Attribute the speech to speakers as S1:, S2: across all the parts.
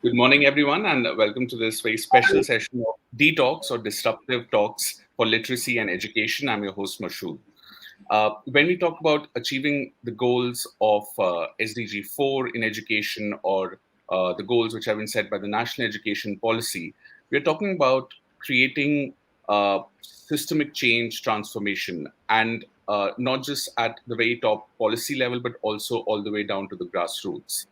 S1: Good morning, everyone, and welcome to this very special session of dtalks or disruptive talks for literacy and education. I'm your host, Mashood. When we talk about achieving the goals of SDG 4 in education or the goals which have been set by the National Education Policy, we're talking about creating systemic change transformation and not just at the very top policy level, but also all the way down to the grassroots.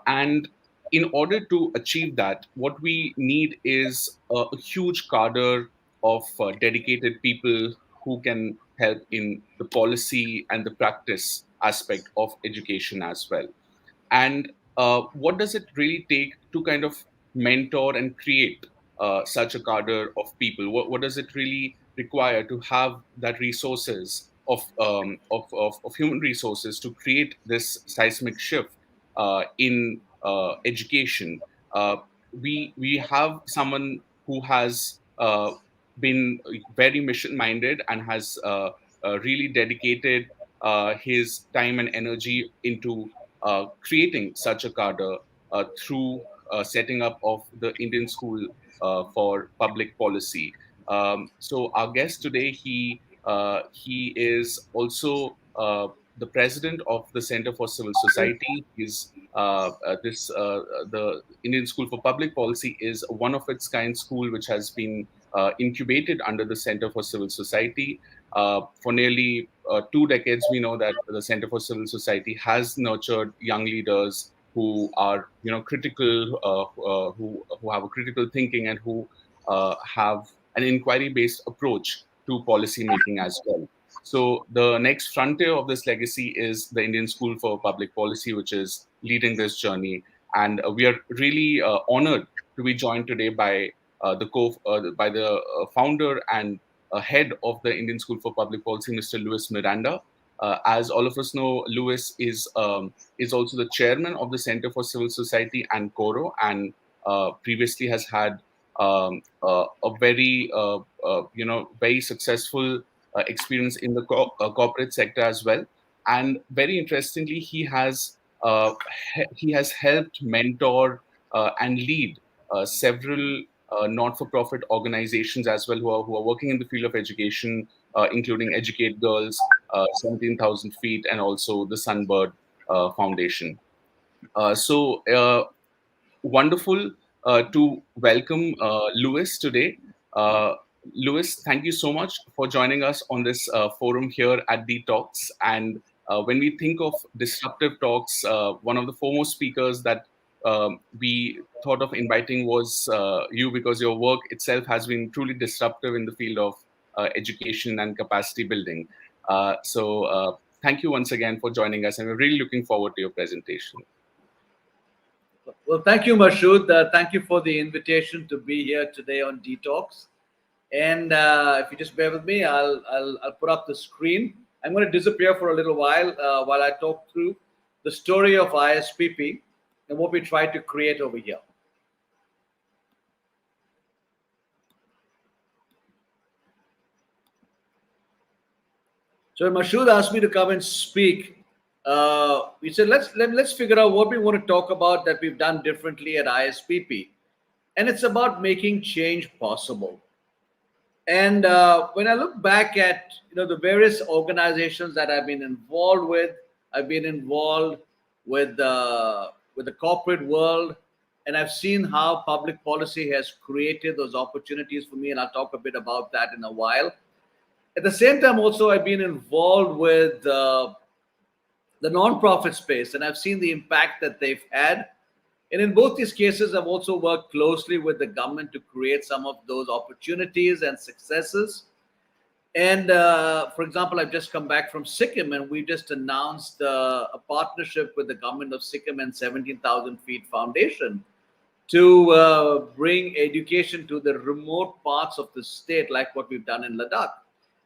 S1: And in order to achieve that, what we need is a huge cadre of dedicated people who can help in the policy and the practice aspect of education as well. And what does it really take to kind of mentor and create such a cadre of people? What does it really require to have that resources of human resources to create this seismic shift in education? We have someone who has been very mission minded and has really dedicated his time and energy into creating such a cadre through setting up of the Indian School for Public Policy. So our guest today, he is also the president of the Center for Civil Society. He's the Indian School for Public Policy is one of its kind school which has been incubated under the Center for Civil Society. For nearly 2 decades, we know that the Center for Civil Society has nurtured young leaders who are, critical, who have a critical thinking and who have an inquiry-based approach to policy making as well. So the next frontier of this legacy is the Indian School for Public Policy, which is leading this journey. And we are really honored to be joined today by the founder and head of the Indian School for Public Policy, Mr. Louis Miranda. As all of us know, Louis is also the chairman of the Center for Civil Society and Coro, and previously has had a very successful experience in the corporate sector as well. And very interestingly, he has helped mentor and lead several not-for-profit organizations as well who are working in the field of education, including Educate Girls, 17,000 Feet, and also the Sunbird Foundation. Wonderful to welcome Louis today. Louis, thank you so much for joining us on this forum here at dtalks. And when we think of disruptive talks, one of the foremost speakers that we thought of inviting was you, because your work itself has been truly disruptive in the field of education and capacity building. Thank you once again for joining us, and we're really looking forward to your presentation.
S2: Well, thank you, Mashood. Thank you for the invitation to be here today on dtalks. And if you just bear with me, I'll put up the screen. I'm going to disappear for a little while I talk through the story of ISPP and what we try to create over here. So Mashood asked me to come and speak. We said let's figure out what we want to talk about that we've done differently at ISPP, and it's about making change possible. And when I look back at the various organizations that I've been involved with, I've been involved with the corporate world, and I've seen how public policy has created those opportunities for me, and I'll talk a bit about that in a while. At the same time, also I've been involved with the nonprofit space, and I've seen the impact that they've had. And in both these cases, I've also worked closely with the government to create some of those opportunities and successes. And for example, I've just come back from Sikkim, and we just announced a partnership with the government of Sikkim and 17,000 Feet Foundation to bring education to the remote parts of the state, like what we've done in Ladakh.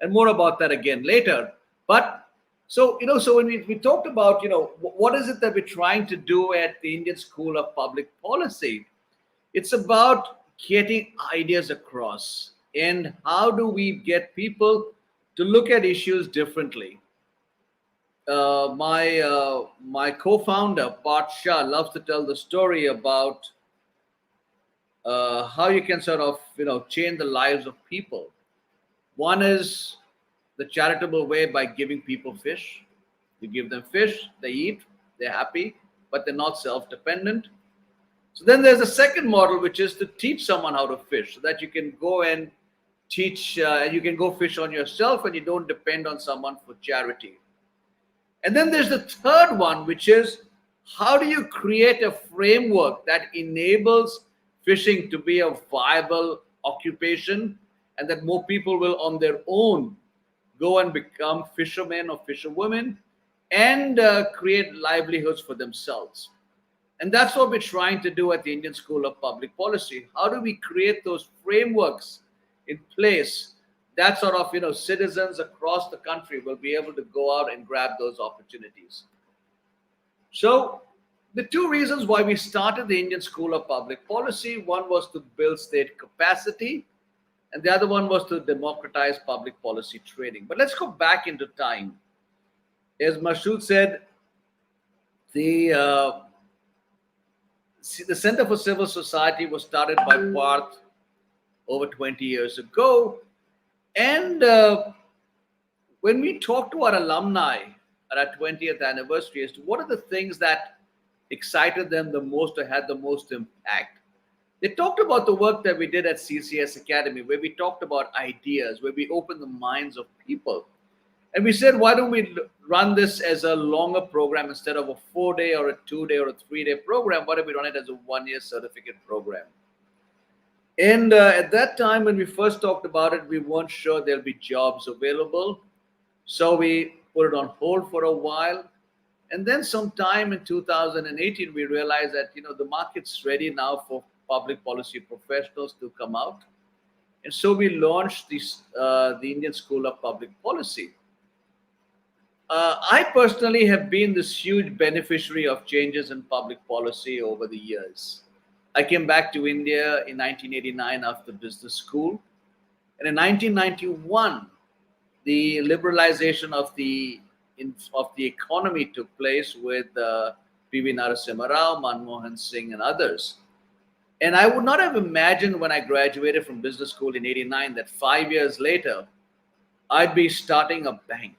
S2: And more about that again later. But so when we talked about, what is it that we're trying to do at the Indian School of Public Policy? It's about getting ideas across. And how do we get people to look at issues differently? My co-founder, Parth Shah, loves to tell the story about how you can sort of change the lives of people. One is the charitable way by giving people fish. You give them fish, they eat, they're happy, but they're not self-dependent. So then there's a second model, which is to teach someone how to fish, so that you can go and teach, you can go fish on yourself, and you don't depend on someone for charity. And then there's the third one, which is how do you create a framework that enables fishing to be a viable occupation, and that more people will on their own go and become fishermen or fisherwomen and create livelihoods for themselves. And that's what we're trying to do at the Indian School of Public Policy. How do we create those frameworks in place that sort of citizens across the country will be able to go out and grab those opportunities? So the two reasons why we started the Indian School of Public Policy, one was to build state capacity, and the other one was to democratize public policy training. But let's go back into time. As Mashood said, the Center for Civil Society was started by Parth over 20 years ago. And when we talk to our alumni at our 20th anniversary as to what are the things that excited them the most or had the most impact, they talked about the work that we did at CCS Academy, where we talked about ideas, where we opened the minds of people. And we said, why don't we run this as a longer program instead of a 4-day or a 2-day or a 3-day program? Why don't we run it as a 1-year certificate program? And at that time, when we first talked about it, we weren't sure there'll be jobs available. So we put it on hold for a while. And then sometime in 2018, we realized that, the market's ready now for public policy professionals to come out. And so we launched the Indian School of Public Policy. I personally have been this huge beneficiary of changes in public policy over the years. I came back to India in 1989 after business school. And in 1991, the liberalization of the economy took place with P.V. Narasimha Rao, Manmohan Singh, and others. And I would not have imagined when I graduated from business school in 89 that 5 years later, I'd be starting a bank.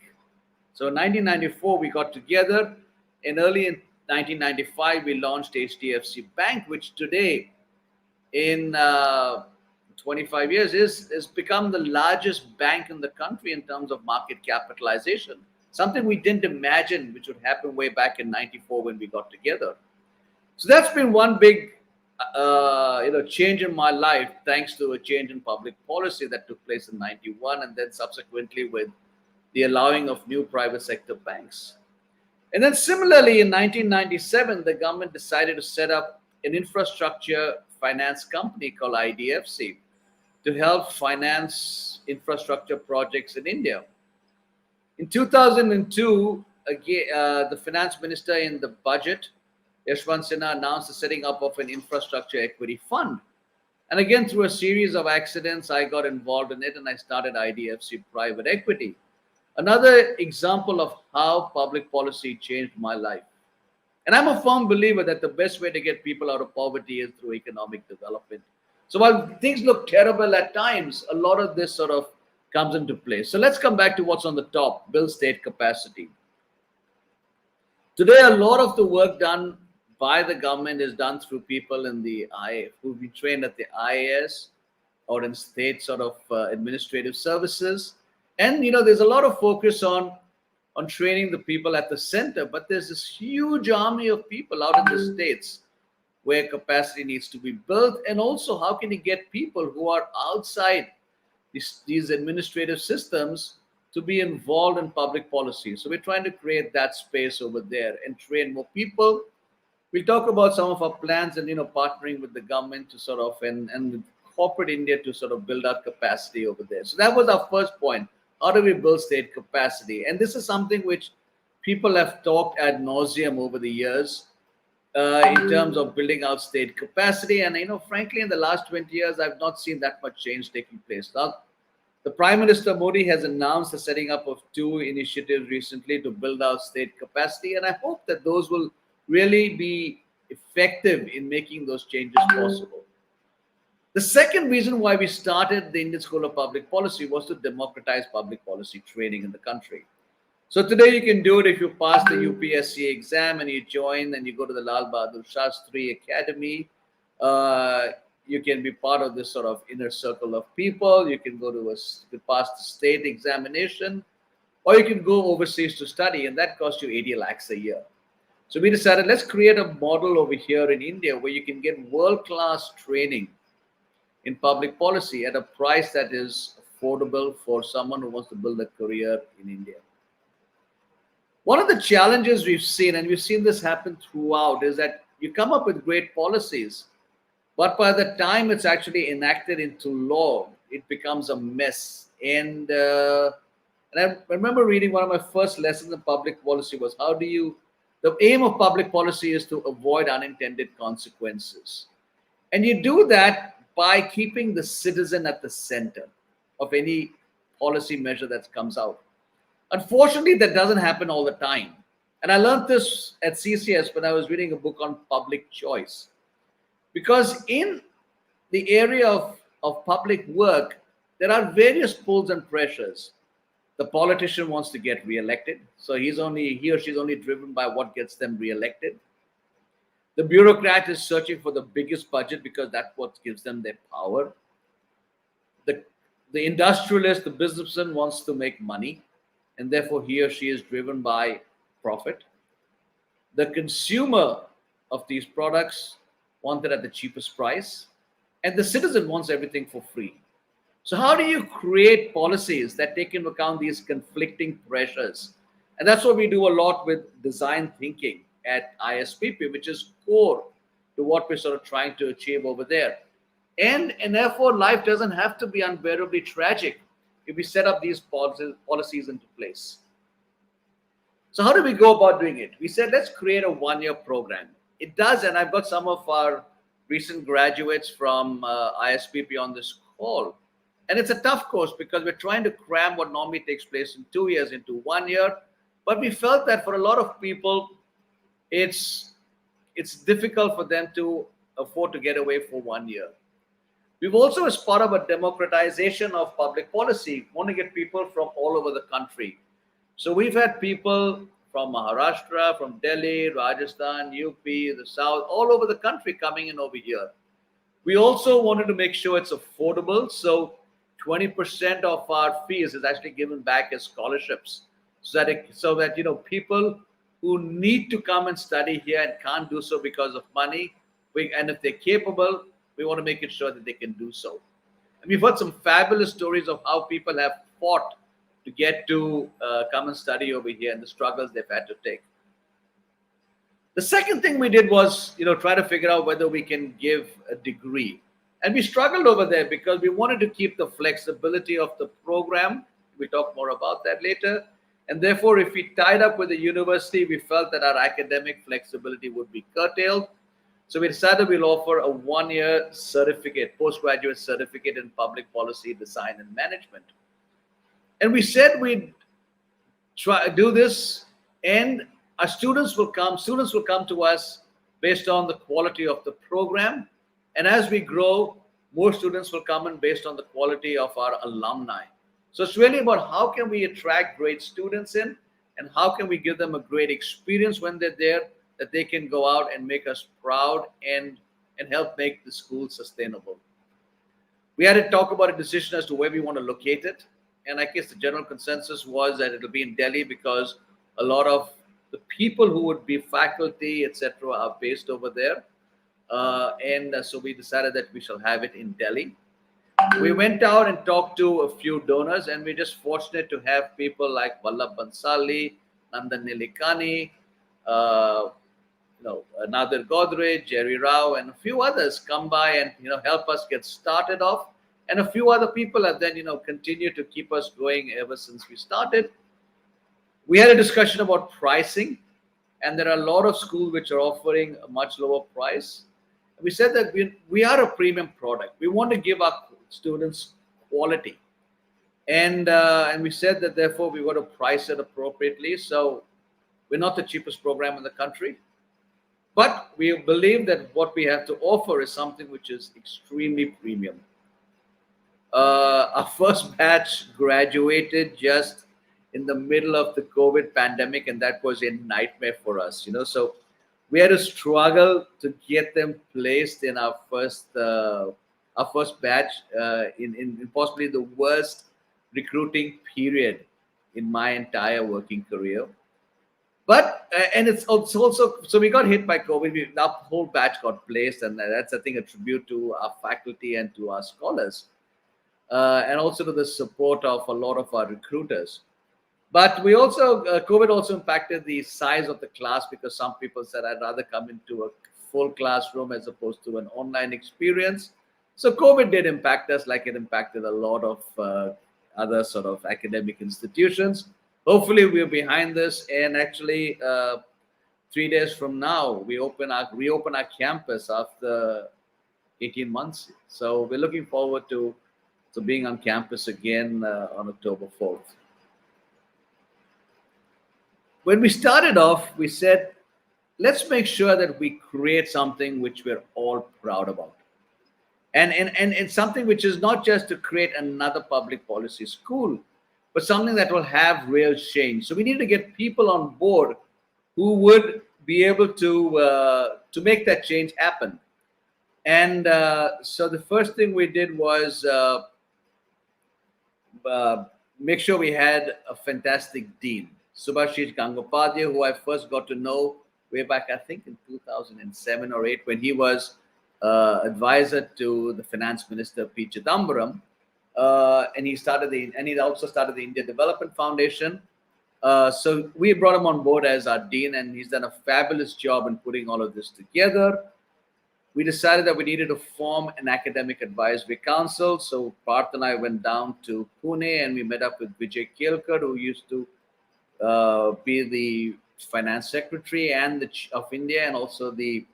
S2: So in 1994, we got together, and early in 1995, we launched HDFC Bank, which today, in 25 years, has become the largest bank in the country in terms of market capitalization. Something we didn't imagine which would happen way back in 94 when we got together. So that's been one big change in my life, thanks to a change in public policy that took place in 91, and then subsequently with the allowing of new private sector banks. And then similarly, in 1997, the government decided to set up an infrastructure finance company called IDFC to help finance infrastructure projects in India. In 2002, again, the finance minister in the budget, Yashwant Sinha, announced the setting up of an infrastructure equity fund. And again, through a series of accidents, I got involved in it, and I started IDFC Private Equity. Another example of how public policy changed my life. And I'm a firm believer that the best way to get people out of poverty is through economic development. So while things look terrible at times, a lot of this sort of comes into play. So let's come back to what's on the top: build state capacity. Today, a lot of the work done by the government is done through people in the who've been trained at the IAS or in state sort of administrative services. And there's a lot of focus on training the people at the center, but there's this huge army of people out in the states where capacity needs to be built. And also, how can you get people who are outside these administrative systems to be involved in public policy? So we're trying to create that space over there and train more people. We'll talk about some of our plans and partnering with the government to sort of and with corporate India to sort of build out capacity over there. So that was our first point. How do we build state capacity? And this is something which people have talked ad nauseum over the years in terms of building out state capacity. And frankly, in the last 20 years, I've not seen that much change taking place. Now, the Prime Minister Modi has announced the setting up of 2 initiatives recently to build out state capacity, and I hope that those will really be effective in making those changes possible. The second reason why we started the Indian School of Public Policy was to democratize public policy training in the country. So today you can do it if you pass the UPSC exam and you join and you go to the Lal Bahadur Shastri Academy. Uh, you can be part of this sort of inner circle of people. You can go to to pass the state examination, or you can go overseas to study, and that costs you 80 lakhs a year. So we decided, let's create a model over here in India where you can get world-class training in public policy at a price that is affordable for someone who wants to build a career in India. One of the challenges we've seen, and we've seen this happen throughout, is that you come up with great policies, but by the time it's actually enacted into law, it becomes a mess. And I remember reading one of my first lessons in public policy was the aim of public policy is to avoid unintended consequences. And you do that by keeping the citizen at the center of any policy measure that comes out. Unfortunately, that doesn't happen all the time. And I learned this at CCS when I was reading a book on public choice. Because in the area of public work, there are various pulls and pressures. The politician wants to get re-elected, so he or she's only driven by what gets them re-elected. The bureaucrat is searching for the biggest budget because that's what gives them their power. The industrialist, the businessman wants to make money, and therefore he or she is driven by profit. The consumer of these products wants it at the cheapest price, and the citizen wants everything for free. So how do you create policies that take into account these conflicting pressures? And that's what we do a lot with design thinking at ISPP, which is core to what we're sort of trying to achieve over there. And therefore, life doesn't have to be unbearably tragic if we set up these policies into place. So how do we go about doing it? We said, let's create a one-year program. It does, and I've got some of our recent graduates from ISPP on this call. And it's a tough course because we're trying to cram what normally takes place in 2 years into 1 year. But we felt that for a lot of people, it's difficult for them to afford to get away for 1 year. We've also, as part of a democratization of public policy, want to get people from all over the country. So we've had people from Maharashtra, from Delhi, Rajasthan, UP, the South, all over the country coming in over here. We also wanted to make sure it's affordable. So 20% of our fees is actually given back as scholarships, so that people who need to come and study here and can't do so because of money, and if they're capable, we want to make it sure that they can do so. And we've heard some fabulous stories of how people have fought to get to come and study over here and the struggles they've had to take. The second thing we did was, try to figure out whether we can give a degree. And we struggled over there because we wanted to keep the flexibility of the program. We talk more about that later. And therefore, if we tied up with the university, we felt that our academic flexibility would be curtailed. So we decided we'll offer a 1-year certificate, postgraduate certificate in public policy, design, and management. And we said we'd try do this, and our students will come to us based on the quality of the program. And as we grow, more students will come in based on the quality of our alumni. So it's really about how can we attract great students in, and how can we give them a great experience when they're there, that they can go out and make us proud and help make the school sustainable. We had to talk about a decision as to where we want to locate it. And I guess the general consensus was that it'll be in Delhi because a lot of the people who would be faculty, etc., are based over there. So we decided that we shall have it in Delhi. We went out and talked to a few donors, and we're just fortunate to have people like Vallabh Bansali, Nandan Nilikani, Nadir Godrej, Jerry Rao, and a few others come by and help us get started off. And a few other people have then continued to keep us going ever since we started. We had a discussion about pricing, and there are a lot of schools which are offering a much lower price. We said that we are a premium product. We want to give our students quality, and we said that therefore we want to price it appropriately. So we're not the cheapest program in the country. But we believe that what we have to offer is something which is extremely premium. Our first batch graduated just in the middle of the COVID pandemic, and that was a nightmare for us. So we had to struggle to get them placed in our first batch in possibly the worst recruiting period in my entire working career. But and it's also so we got hit by COVID. Our whole batch got placed, and that's I think a tribute to our faculty and to our scholars, and also to the support of a lot of our recruiters. But we also COVID also impacted the size of the class because some people said I'd rather come into a full classroom as opposed to an online experience. So COVID did impact us, like it impacted a lot of other sort of academic institutions. Hopefully, we're behind this, and actually, 3 days from now, we reopen our campus after 18 months. So we're looking forward to being on campus again on October 4th. When we started off, we said, let's make sure that we create something which we're all proud about. And it's something which is not just to create another public policy school, but something that will have real change. So we need to get people on board who would be able to make that change happen. And so the first thing we did was make sure we had a fantastic dean, Subhashish Gangopadhyay, who I first got to know way back, I think, in 2007 or 8, when he was advisor to the finance minister P. Chidambaram, and he also started the India Development Foundation. So we brought him on board as our dean, and he's done a fabulous job in putting all of this together. We decided that we needed to form an academic advisory council. So Parth and I went down to Pune, and we met up with Vijay Kelkar, who used to be the finance secretary of India, and also the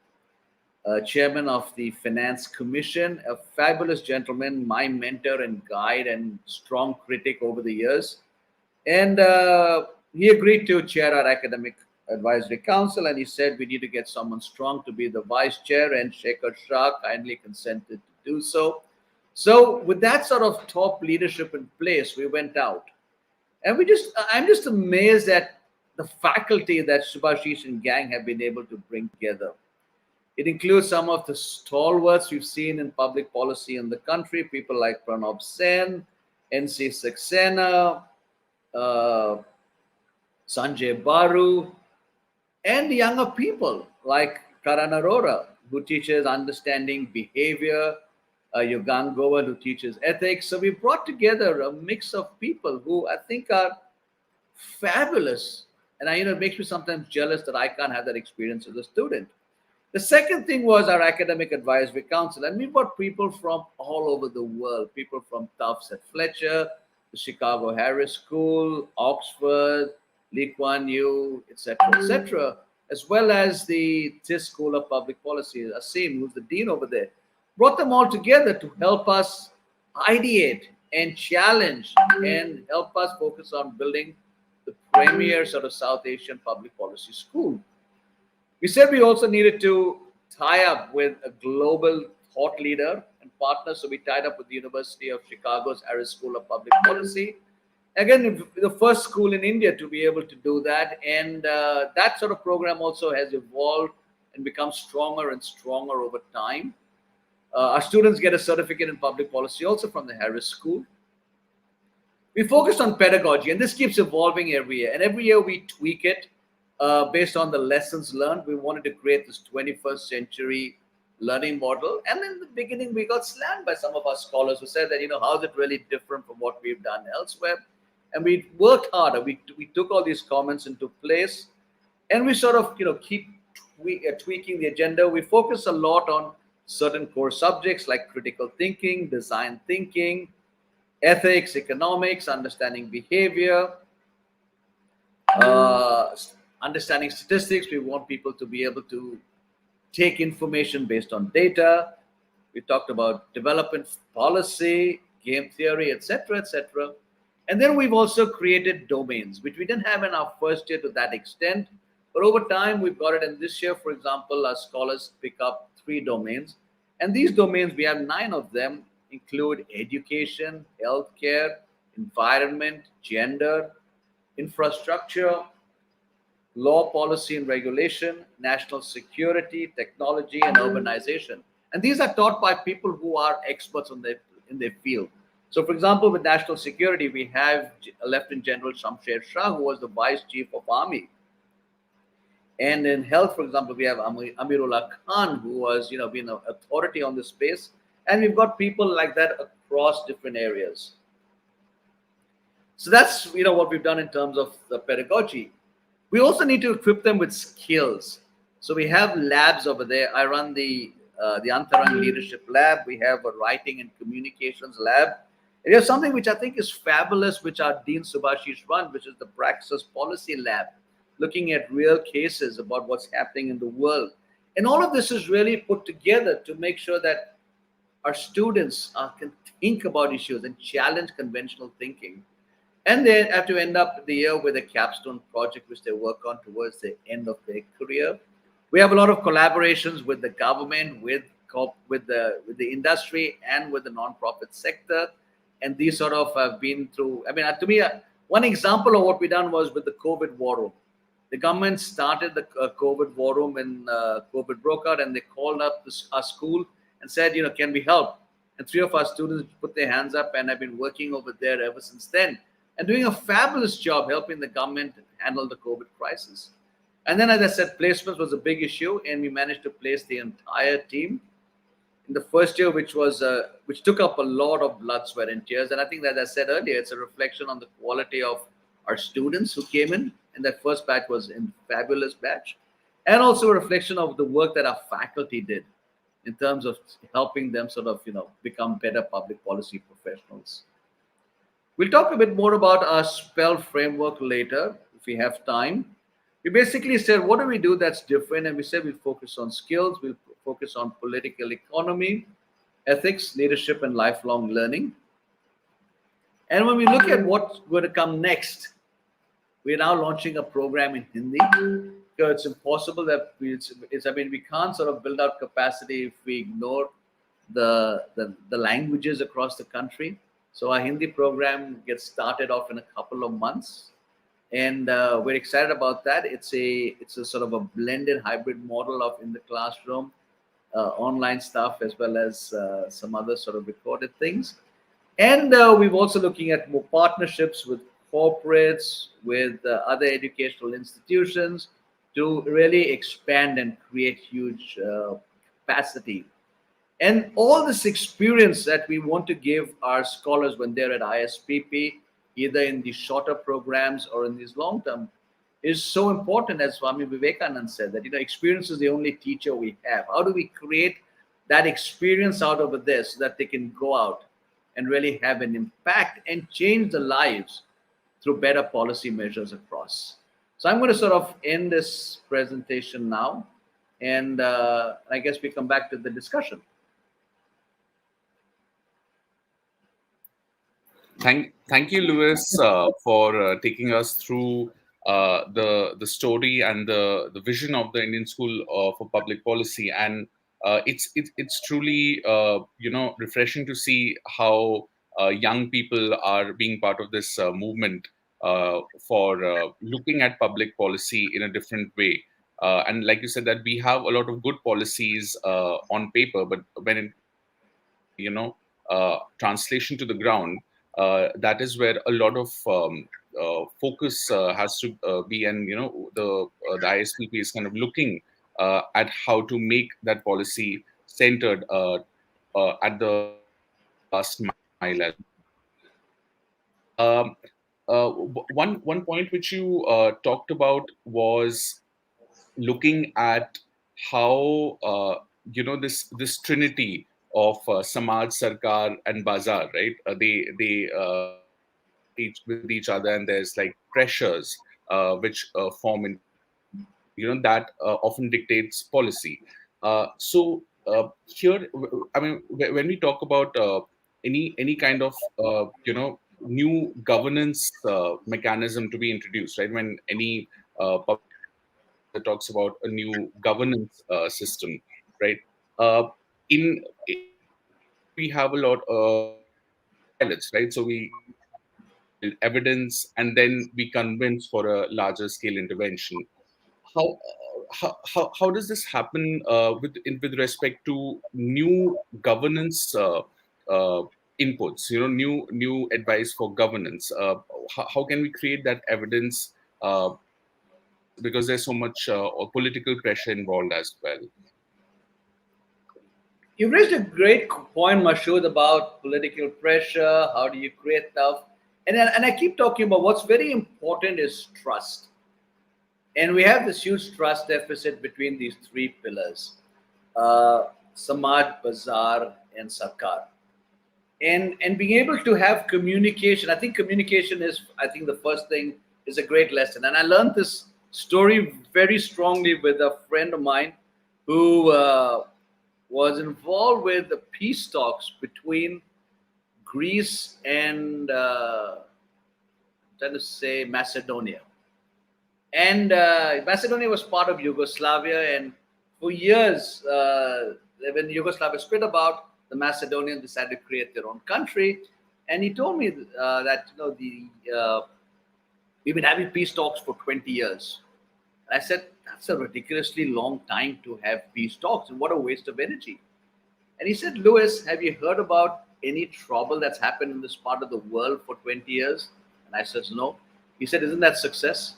S2: chairman of the Finance Commission, a fabulous gentleman, my mentor and guide and strong critic over the years. And he agreed to chair our academic advisory council, and he said we need to get someone strong to be the vice chair, and Shekhar Shah kindly consented to do so. So with that sort of top leadership in place, we went out. And I'm just amazed at the faculty that Subhashish and gang have been able to bring together. It includes some of the stalwarts we've seen in public policy in the country, people like Pranab Sen, N.C. Saxena, Sanjay Baru, and younger people like Karan Arora, who teaches understanding behavior, Yogan Goel, who teaches ethics. So we brought together a mix of people who I think are fabulous. And it makes me sometimes jealous that I can't have that experience as a student. The second thing was our academic advisory council, and we brought people from all over the world, people from Tufts at Fletcher, the Chicago Harris School, Oxford, Lee Kuan Yew, etc., as well as the TIS School of Public Policy, Asim, who's the dean over there. Brought them all together to help us ideate and challenge and help us focus on building the premier sort of South Asian public policy school. We said we also needed to tie up with a global thought leader and partner. So we tied up with the University of Chicago's Harris School of Public Policy. Again, the first school in India to be able to do that. And that sort of program also has evolved and become stronger and stronger over time. Our students get a certificate in public policy also from the Harris School. We focused on pedagogy, and this keeps evolving every year. And every year we tweak it. Based on the lessons learned, we wanted to create this 21st century learning model. And in the beginning, we got slammed by some of our scholars who said that, how is it really different from what we've done elsewhere? And we worked harder. We took all these comments into place, and we sort of, keep tweaking the agenda. We focus a lot on certain core subjects like critical thinking, design thinking, ethics, economics, understanding behavior, understanding statistics. We want people to be able to take information based on data. We talked about development policy, game theory, etc., etc. And then we've also created domains, which we didn't have in our first year to that extent. But over time, we've got it. And this year, for example, our scholars pick up 3 domains. And these domains, we have 9 of them, include education, healthcare, environment, gender, infrastructure, law, policy and regulation, national security, technology, and urbanization. And these are taught by people who are experts in their field. So, for example, with national security, we have Lieutenant General Shamsher Shah, who was the Vice Chief of Army. And in health, for example, we have Amirullah Khan, who was, been an authority on this space. And we've got people like that across different areas. So that's what we've done in terms of the pedagogy. We also need to equip them with skills. So we have labs over there. I run the Antarang Leadership Lab. We have a writing and communications lab. And we have something which I think is fabulous, which our Dean Subhashish run, which is the Praxis Policy Lab, looking at real cases about what's happening in the world. And all of this is really put together to make sure that our students can think about issues and challenge conventional thinking. And they have to end up the year with a capstone project which they work on towards the end of their career. We have a lot of collaborations with the government, with the industry, and with the nonprofit sector. And these sort of have been through. I mean, to me, one example of what we done was with the COVID war room. The government started the COVID war room when COVID broke out, and they called up our school and said, can we help? And 3 of our students put their hands up and have been working over there ever since then, and doing a fabulous job helping the government handle the COVID crisis. And then, as I said, placements was a big issue, and we managed to place the entire team in the first year, which took up a lot of blood, sweat, and tears. And I think that, as I said earlier, it's a reflection on the quality of our students who came in, and that first batch was a fabulous batch, and also a reflection of the work that our faculty did in terms of helping them sort of become better public policy professionals. We'll talk a bit more about our spell framework later if we have time. We basically said, what do we do that's different? And we said we'll focus on skills, we'll focus on political economy, ethics, leadership, and lifelong learning. And when we look at what's going to come next, we're now launching a program in Hindi. Because it's impossible that we can't sort of build out capacity if we ignore the languages across the country. So our Hindi program gets started off in a couple of months. And we're excited about that. It's a sort of a blended hybrid model of in the classroom, online stuff, as well as some other sort of recorded things. And we're also looking at more partnerships with corporates, with other educational institutions to really expand and create huge capacity. And all this experience that we want to give our scholars when they're at ISPP, either in these shorter programs or in these long-term, is so important, as Swami Vivekananda said, that experience is the only teacher we have. How do we create that experience out over there so that they can go out and really have an impact and change the lives through better policy measures across? So I'm going to sort of end this presentation now, and I guess we come back to the discussion.
S1: Thank you, Lewis, for taking us through the story and the vision of the Indian School for Public Policy. And it's truly refreshing to see how young people are being part of this movement for looking at public policy in a different way. And like you said, that we have a lot of good policies on paper, but when it translation to the ground, that is where a lot of focus has to be, and the ISPP is kind of looking at how to make that policy centered at the last mile. One point which you talked about was looking at how this trinity of Samaj, Sarkar, and Bazaar, right? They with each other, and there's like pressures which form in that often dictates policy. So here, I mean, when we talk about any kind of new governance mechanism to be introduced, right? When any that talks about a new governance system, right? Uh, in education, we have a lot of pilots, right? So we build evidence and then we convince for a larger scale intervention. How does this happen with respect to new governance uh, inputs? New advice for governance. How can we create that evidence? Because there's so much political pressure involved as well.
S2: You raised a great point, Mashood, about political pressure. How do you create stuff? And I keep talking about what's very important is trust. And we have this huge trust deficit between these three pillars, Samaj, Bazaar, and Sarkar. And being able to have communication, I think communication is, I think the first thing is a great lesson. And I learned this story very strongly with a friend of mine who was involved with the peace talks between Greece and trying to say Macedonia. And Macedonia was part of Yugoslavia, and for years, when Yugoslavia split about, the Macedonians decided to create their own country. And he told me that we've been having peace talks for 20 years. And I said, that's a ridiculously long time to have peace talks, and what a waste of energy. And he said, Lewis, have you heard about any trouble that's happened in this part of the world for 20 years? And I said, no. He said, isn't that success?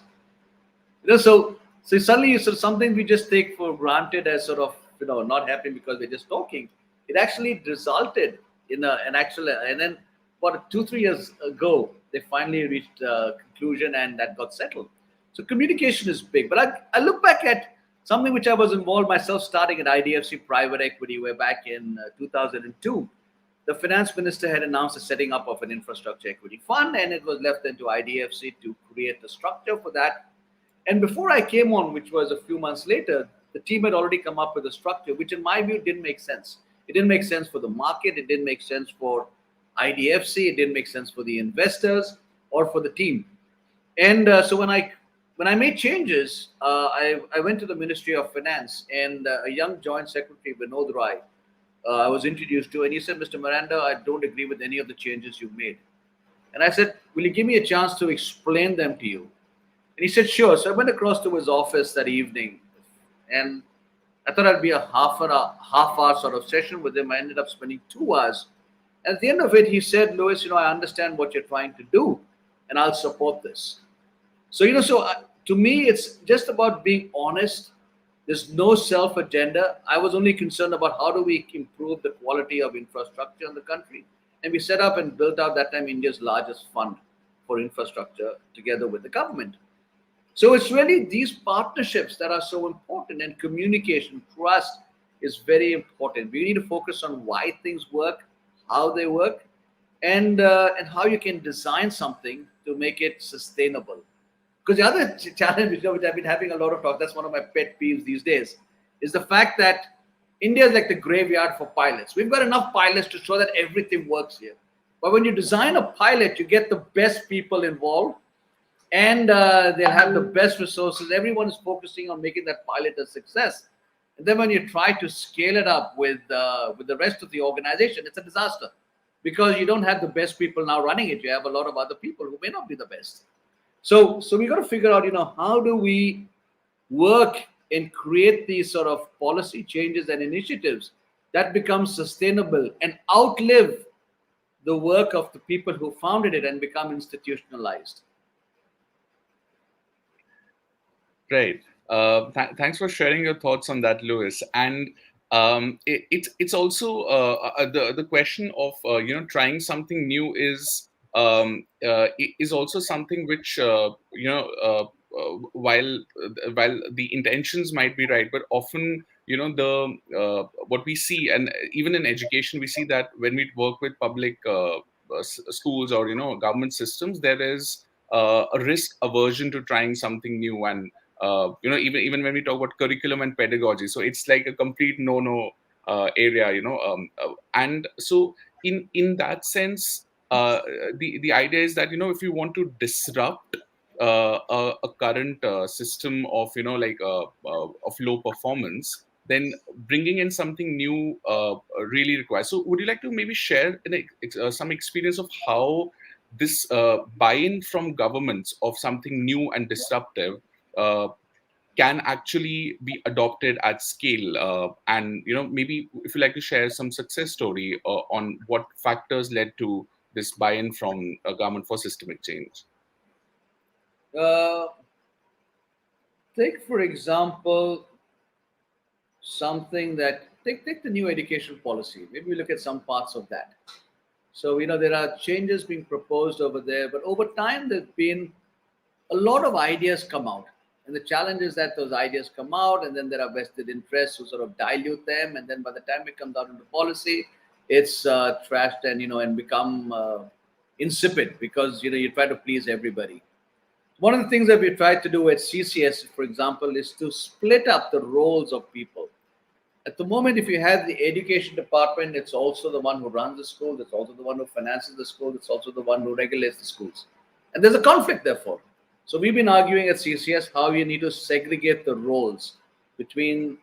S2: So suddenly it's something we just take for granted as sort of not happening because we're just talking. It actually resulted in an actual, and then about 2-3 years ago they finally reached a conclusion and that got settled. So communication is big. But I look back at something which I was involved myself starting at IDFC Private Equity, where back in 2002 the finance minister had announced the setting up of an infrastructure equity fund, and it was left into IDFC to create the structure for that. And before I came on, which was a few months later, the team had already come up with a structure, which in my view didn't make sense. It didn't make sense for the market. It didn't make sense for IDFC. It didn't make sense for the investors or for the team. And so when I made changes, I went to the Ministry of Finance, and a young Joint Secretary, Vinod Rai, I was introduced to, and he said, Mr. Miranda, I don't agree with any of the changes you've made. And I said, will you give me a chance to explain them to you? And he said, sure. So I went across to his office that evening, and I thought I'd be a half hour sort of session with him. I ended up spending 2 hours. And at the end of it, he said, Lewis, I understand what you're trying to do, and I'll support this. So, to me, it's just about being honest. There's no self agenda. I was only concerned about how do we improve the quality of infrastructure in the country. And we set up and built out that time India's largest fund for infrastructure together with the government. So it's really these partnerships that are so important, and communication, trust is very important. We need to focus on why things work, how they work, and how you can design something to make it sustainable. Because the other challenge, which I've been having a lot of talk, that's one of my pet peeves these days, is the fact that India is like the graveyard for pilots. We've got enough pilots to show that everything works here. But when you design a pilot, you get the best people involved, and they'll have the best resources. Everyone is focusing on making that pilot a success. And then when you try to scale it up with the rest of the organization, it's a disaster, because you don't have the best people now running it. You have a lot of other people who may not be the best. So we got to figure out, how do we work and create these sort of policy changes and initiatives that become sustainable and outlive the work of the people who founded it and become institutionalized.
S1: Right. Thanks for sharing your thoughts on that, Lewis. And it's also the question of trying something new is also something which while the intentions might be right, but often the what we see, and even in education we see that when we work with public schools or government systems, there is a risk aversion to trying something new. And even when we talk about curriculum and pedagogy, so it's like a complete no area, and so in that sense, the idea is that if you want to disrupt, a current system of of low performance, then bringing in something new really requires. So would you like to maybe share some experience of how this buy-in from governments of something new and disruptive uh, can actually be adopted at scale, and maybe if you like to share some success story on what factors led to this buy-in from government for systemic change.
S2: Uh, Take, for example, something that take the new education policy. Maybe we look at some parts of that. So, there are changes being proposed over there, but over time, there's been a lot of ideas come out. And the challenge is that those ideas come out, and then there are vested interests who sort of dilute them. And then by the time it comes out into policy, it's trashed and, and become insipid because, you try to please everybody. One of the things that we tried to do at CCS, for example, is to split up the roles of people. At the moment, if you have the education department, it's also the one who runs the schools, it's also the one who finances the school, it's also the one who regulates the schools. And there's a conflict, therefore. So we've been arguing at CCS how you need to segregate the roles between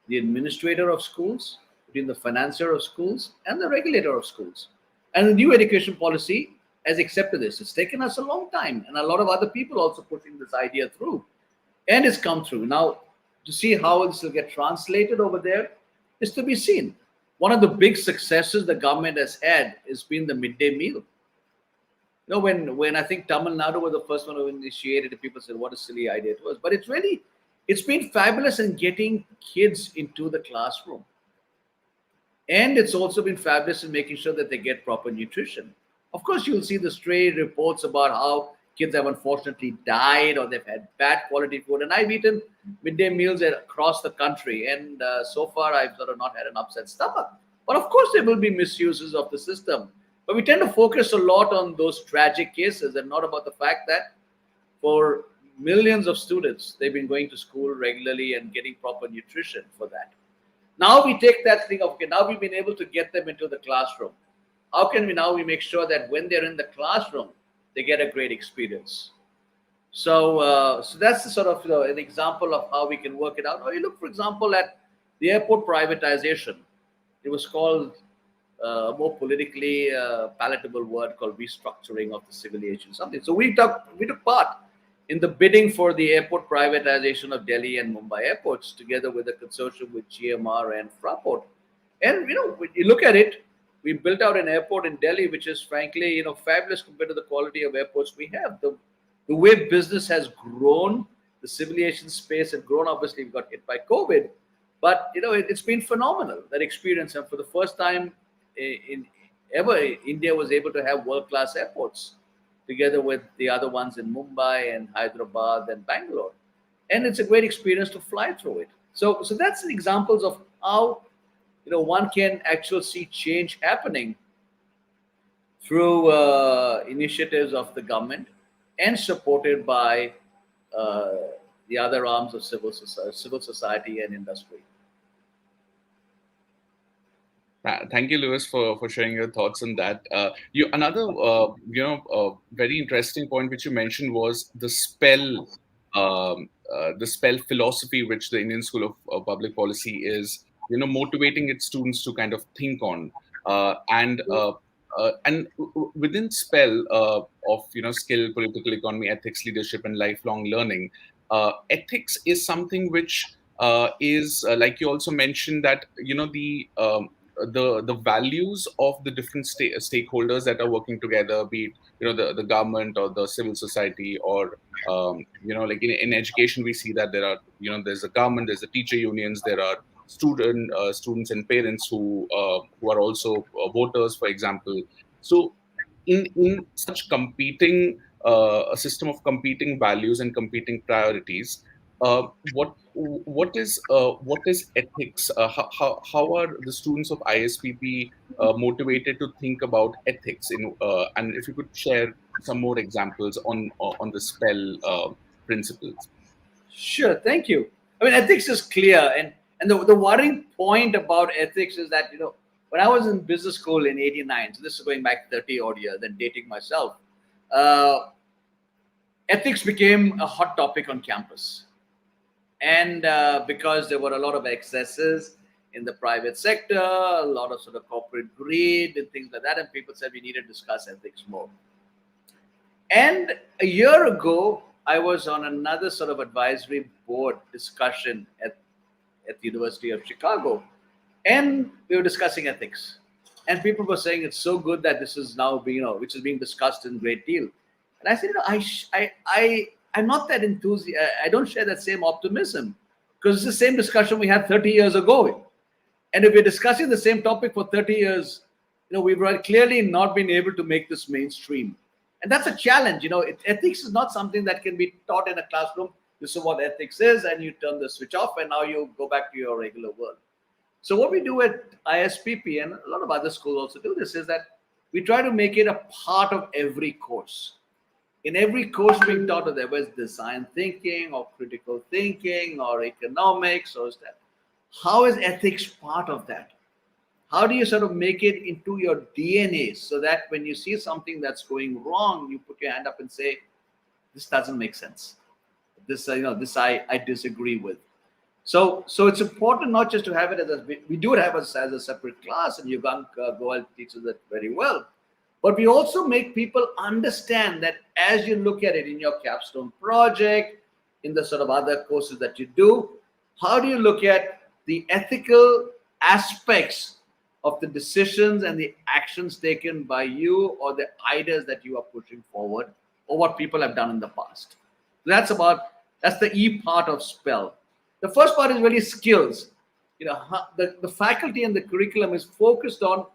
S2: the administrator of schools, between the financier of schools, and the regulator of schools. And the new education policy has accepted this. It's taken us a long time, and a lot of other people also pushing this idea through. And it's come through. Now, to see how this will get translated over there is to be seen. One of the big successes the government has had has been the midday meal. When I think Tamil Nadu was the first one who initiated it, people said, what a silly idea it was. But it's been fabulous in getting kids into the classroom. And it's also been fabulous in making sure that they get proper nutrition. Of course, you'll see the stray reports about how kids have unfortunately died or they've had bad quality food. And I've eaten midday meals across the country. And so far, I've sort of not had an upset stomach. But of course, there will be misuses of the system. But we tend to focus a lot on those tragic cases and not about the fact that for millions of students, they've been going to school regularly and getting proper nutrition for that. Now we take that thing of, okay, now we've been able to get them into the classroom. How can we make sure that when they're in the classroom, they get a great experience? So that's the sort of an example of how we can work it out. Or you look, for example, at the airport privatization. It was called a more politically palatable word called restructuring of the civil aviation something. So we took part in the bidding for the airport privatization of Delhi and Mumbai airports, together with a consortium with GMR and Fraport. And when you look at it, we built out an airport in Delhi, which is frankly, fabulous compared to the quality of airports we have. The way business has grown, the civil aviation space has grown. Obviously, we got hit by COVID, but it's been phenomenal, that experience. And for the first time ever, India was able to have world-class airports together with the other ones in Mumbai and Hyderabad and Bangalore. And it's a great experience to fly through it. So that's the examples of how one can actually see change happening through initiatives of the government and supported by the other arms of civil society and industry.
S1: Thank you, Lewis, for sharing your thoughts on that. Another very interesting point which you mentioned was the spell philosophy, which the Indian School of Public Policy is motivating its students to kind of think on, and within spell of skill, political economy, ethics, leadership, and lifelong learning, ethics is something which is like you also mentioned that the values of the different stakeholders that are working together, be it the government or the civil society, or like in education we see that there are there's a government, there's the teacher unions, there are students and parents who are also voters, for example. So in such competing a system of competing values and competing priorities, what is ethics? How are the students of ISPP motivated to think about ethics? And if you could share some more examples on the spell principles.
S2: Sure, thank you. I mean, ethics is clear, and the worrying point about ethics is that when I was in business school in '89, so this is going back 30 odd years, then dating myself. ethics became a hot topic on campus. And because there were a lot of excesses in the private sector, a lot of sort of corporate greed and things like that, and people said we need to discuss ethics more. And a year ago, I was on another sort of advisory board discussion at the University of Chicago, and we were discussing ethics. And people were saying it's so good that this is now being, which is being discussed in great deal. And I said, I'm not that enthusiastic. I don't share that same optimism because it's the same discussion we had 30 years ago. And if we're discussing the same topic for 30 years, we've clearly not been able to make this mainstream. And that's a challenge. Ethics is not something that can be taught in a classroom. This is what ethics is, and you turn the switch off, and now you go back to your regular world. So what we do at ISPP, and a lot of other schools also do this, is that we try to make it a part of every course. In every course being taught, whether it's design thinking or critical thinking or economics or that, how is ethics part of that? How do you sort of make it into your DNA so that when you see something that's going wrong, you put your hand up and say, this doesn't make sense. This I disagree with. So it's important not just to have it as we do have it as a separate class, and Goel teaches that very well. But we also make people understand that as you look at it in your capstone project, in the sort of other courses that you do, how do you look at the ethical aspects of the decisions and the actions taken by you or the ideas that you are pushing forward or what people have done in the past? That's the E part of SPELL. The first part is really skills. The faculty and the curriculum is focused on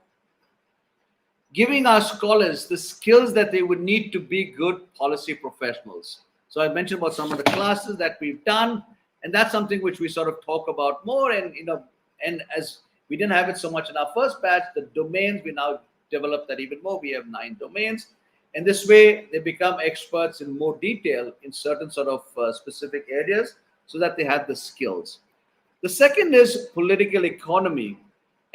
S2: giving our scholars the skills that they would need to be good policy professionals. So I mentioned about some of the classes that we've done, and that's something which we sort of talk about more. And as we didn't have it so much in our first batch, the domains, we now developed that even more. We have 9 domains. And this way, they become experts in more detail in certain sort of specific areas so that they have the skills. The second is political economy.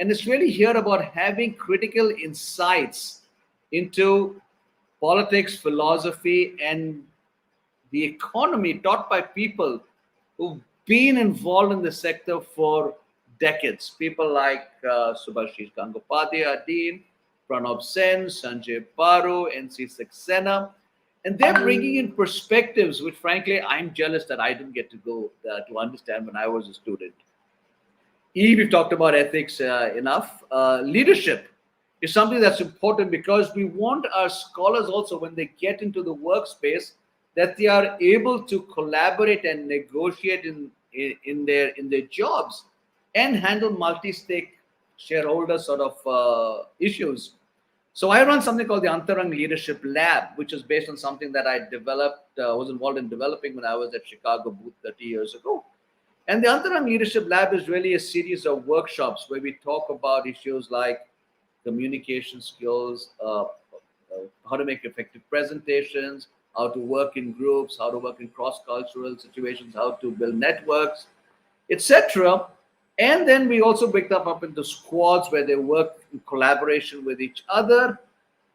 S2: And it's really here about having critical insights into politics, philosophy, and the economy taught by people who've been involved in the sector for decades. People like Subhashish Gangopadhyay, Dean, Pranab Sen, Sanjay Paru, NC Saxena. And they're bringing in perspectives which, frankly, I'm jealous that I didn't get to go to understand when I was a student. We've talked about ethics enough. Leadership is something that's important because we want our scholars also, when they get into the workspace, that they are able to collaborate and negotiate in their jobs and handle multi-stake shareholder sort of issues. So I run something called the Antarang Leadership Lab, which is based on something that I was involved in developing when I was at Chicago booth 30 years ago. And the Antarang Leadership Lab is really a series of workshops where we talk about issues like communication skills, how to make effective presentations, how to work in groups, how to work in cross-cultural situations, how to build networks, etc. And then we also break them up into squads where they work in collaboration with each other.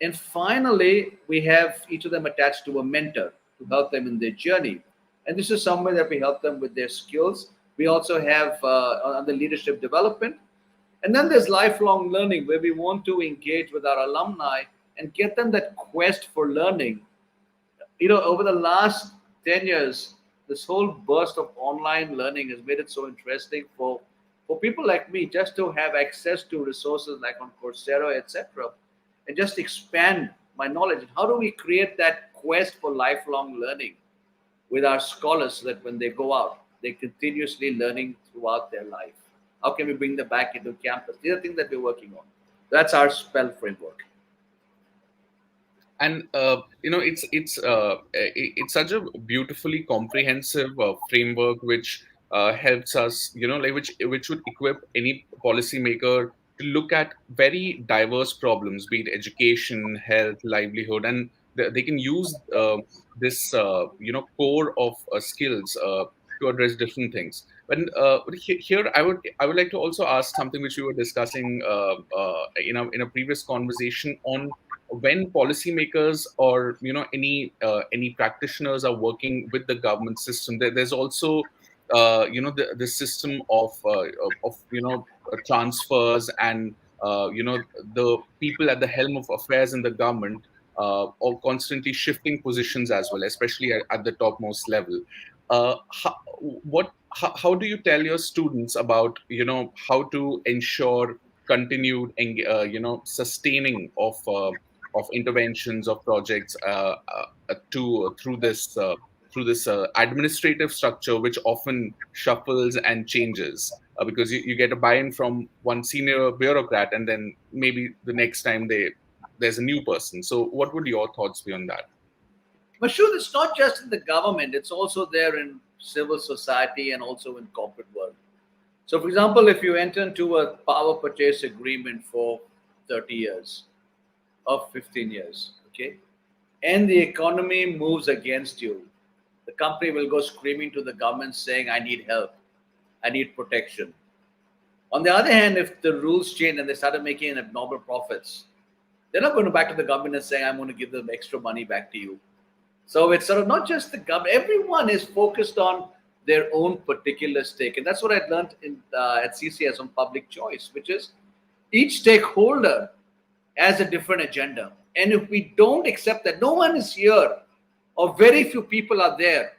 S2: And finally, we have each of them attached to a mentor to help them in their journey. And this is somewhere that we help them with their skills. We also have on the leadership development. And then there's lifelong learning, where we want to engage with our alumni and get them that quest for learning. Over the last 10 years, this whole burst of online learning has made it so interesting for people like me just to have access to resources like on Coursera, etc., and just expand my knowledge. And how do we create that quest for lifelong learning with our scholars so that when they go out, they're continuously learning throughout their life? How can we bring them back into campus? These are things that we're working on. That's our SPELL framework.
S1: And it's such a beautifully comprehensive framework which helps us, which would equip any policymaker to look at very diverse problems, be it education, health, livelihood, and they can use this core of skills to address different things. But here, I would like to also ask something which we were discussing in a previous conversation on when policymakers or any practitioners are working with the government system, there's also the system of transfers and the people at the helm of affairs in the government are constantly shifting positions as well, especially at the topmost level. How do you tell your students about how to ensure continued sustaining of interventions of projects to through this administrative structure, which often shuffles and changes, because you get a buy-in from one senior bureaucrat, and then maybe the next time there's a new person. So what would your thoughts be on that?
S2: But sure, it's not just in the government, it's also there in civil society and also in corporate world. So, for example, if you enter into a power purchase agreement for 30 years or 15 years, okay, and the economy moves against you, the company will go screaming to the government saying, I need help, I need protection. On the other hand, if the rules change and they started making abnormal profits, they're not going to back to the government and saying, I'm going to give them extra money back to you. So it's sort of not just the government. Everyone is focused on their own particular stake. And that's what I learned at CCS on public choice, which is each stakeholder has a different agenda. And if we don't accept that, no one is here, or very few people are there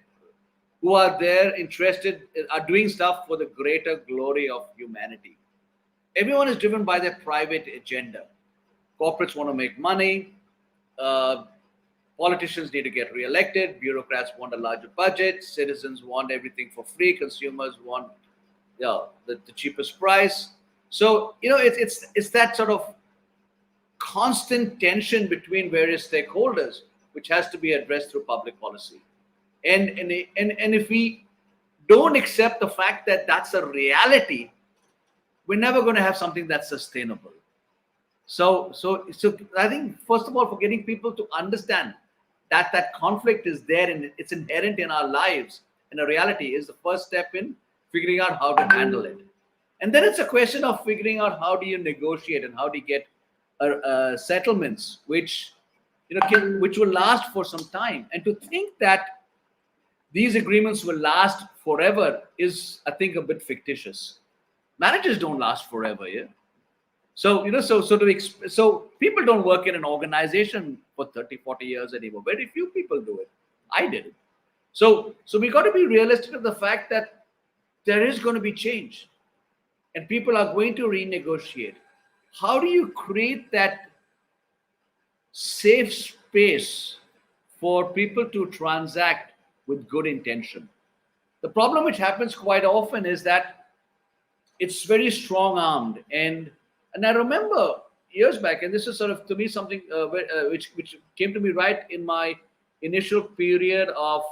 S2: who are there interested, are doing stuff for the greater glory of humanity. Everyone is driven by their private agenda. Corporates want to make money. Politicians need to get re-elected. Bureaucrats want a larger budget. Citizens want everything for free. Consumers want the cheapest price. So it's that sort of constant tension between various stakeholders, which has to be addressed through public policy. And if we don't accept the fact that that's a reality, we're never going to have something that's sustainable. So I think, first of all, for getting people to understand that conflict is there and it's inherent in our lives and a reality is the first step in figuring out how to handle it. And then it's a question of figuring out how do you negotiate and how do you get settlements which which will last for some time. And to think that these agreements will last forever is, I think, a bit fictitious. Marriages don't last forever, yeah. So so people don't work in an organization for 30, 40 years anymore. Very few people do it. I did it. So we got to be realistic of the fact that there is going to be change, and people are going to renegotiate. How do you create that safe space for people to transact with good intention? The problem which happens quite often is that it's very strong-armed, and I remember years back, and this is sort of to me something which came to me right in my initial period of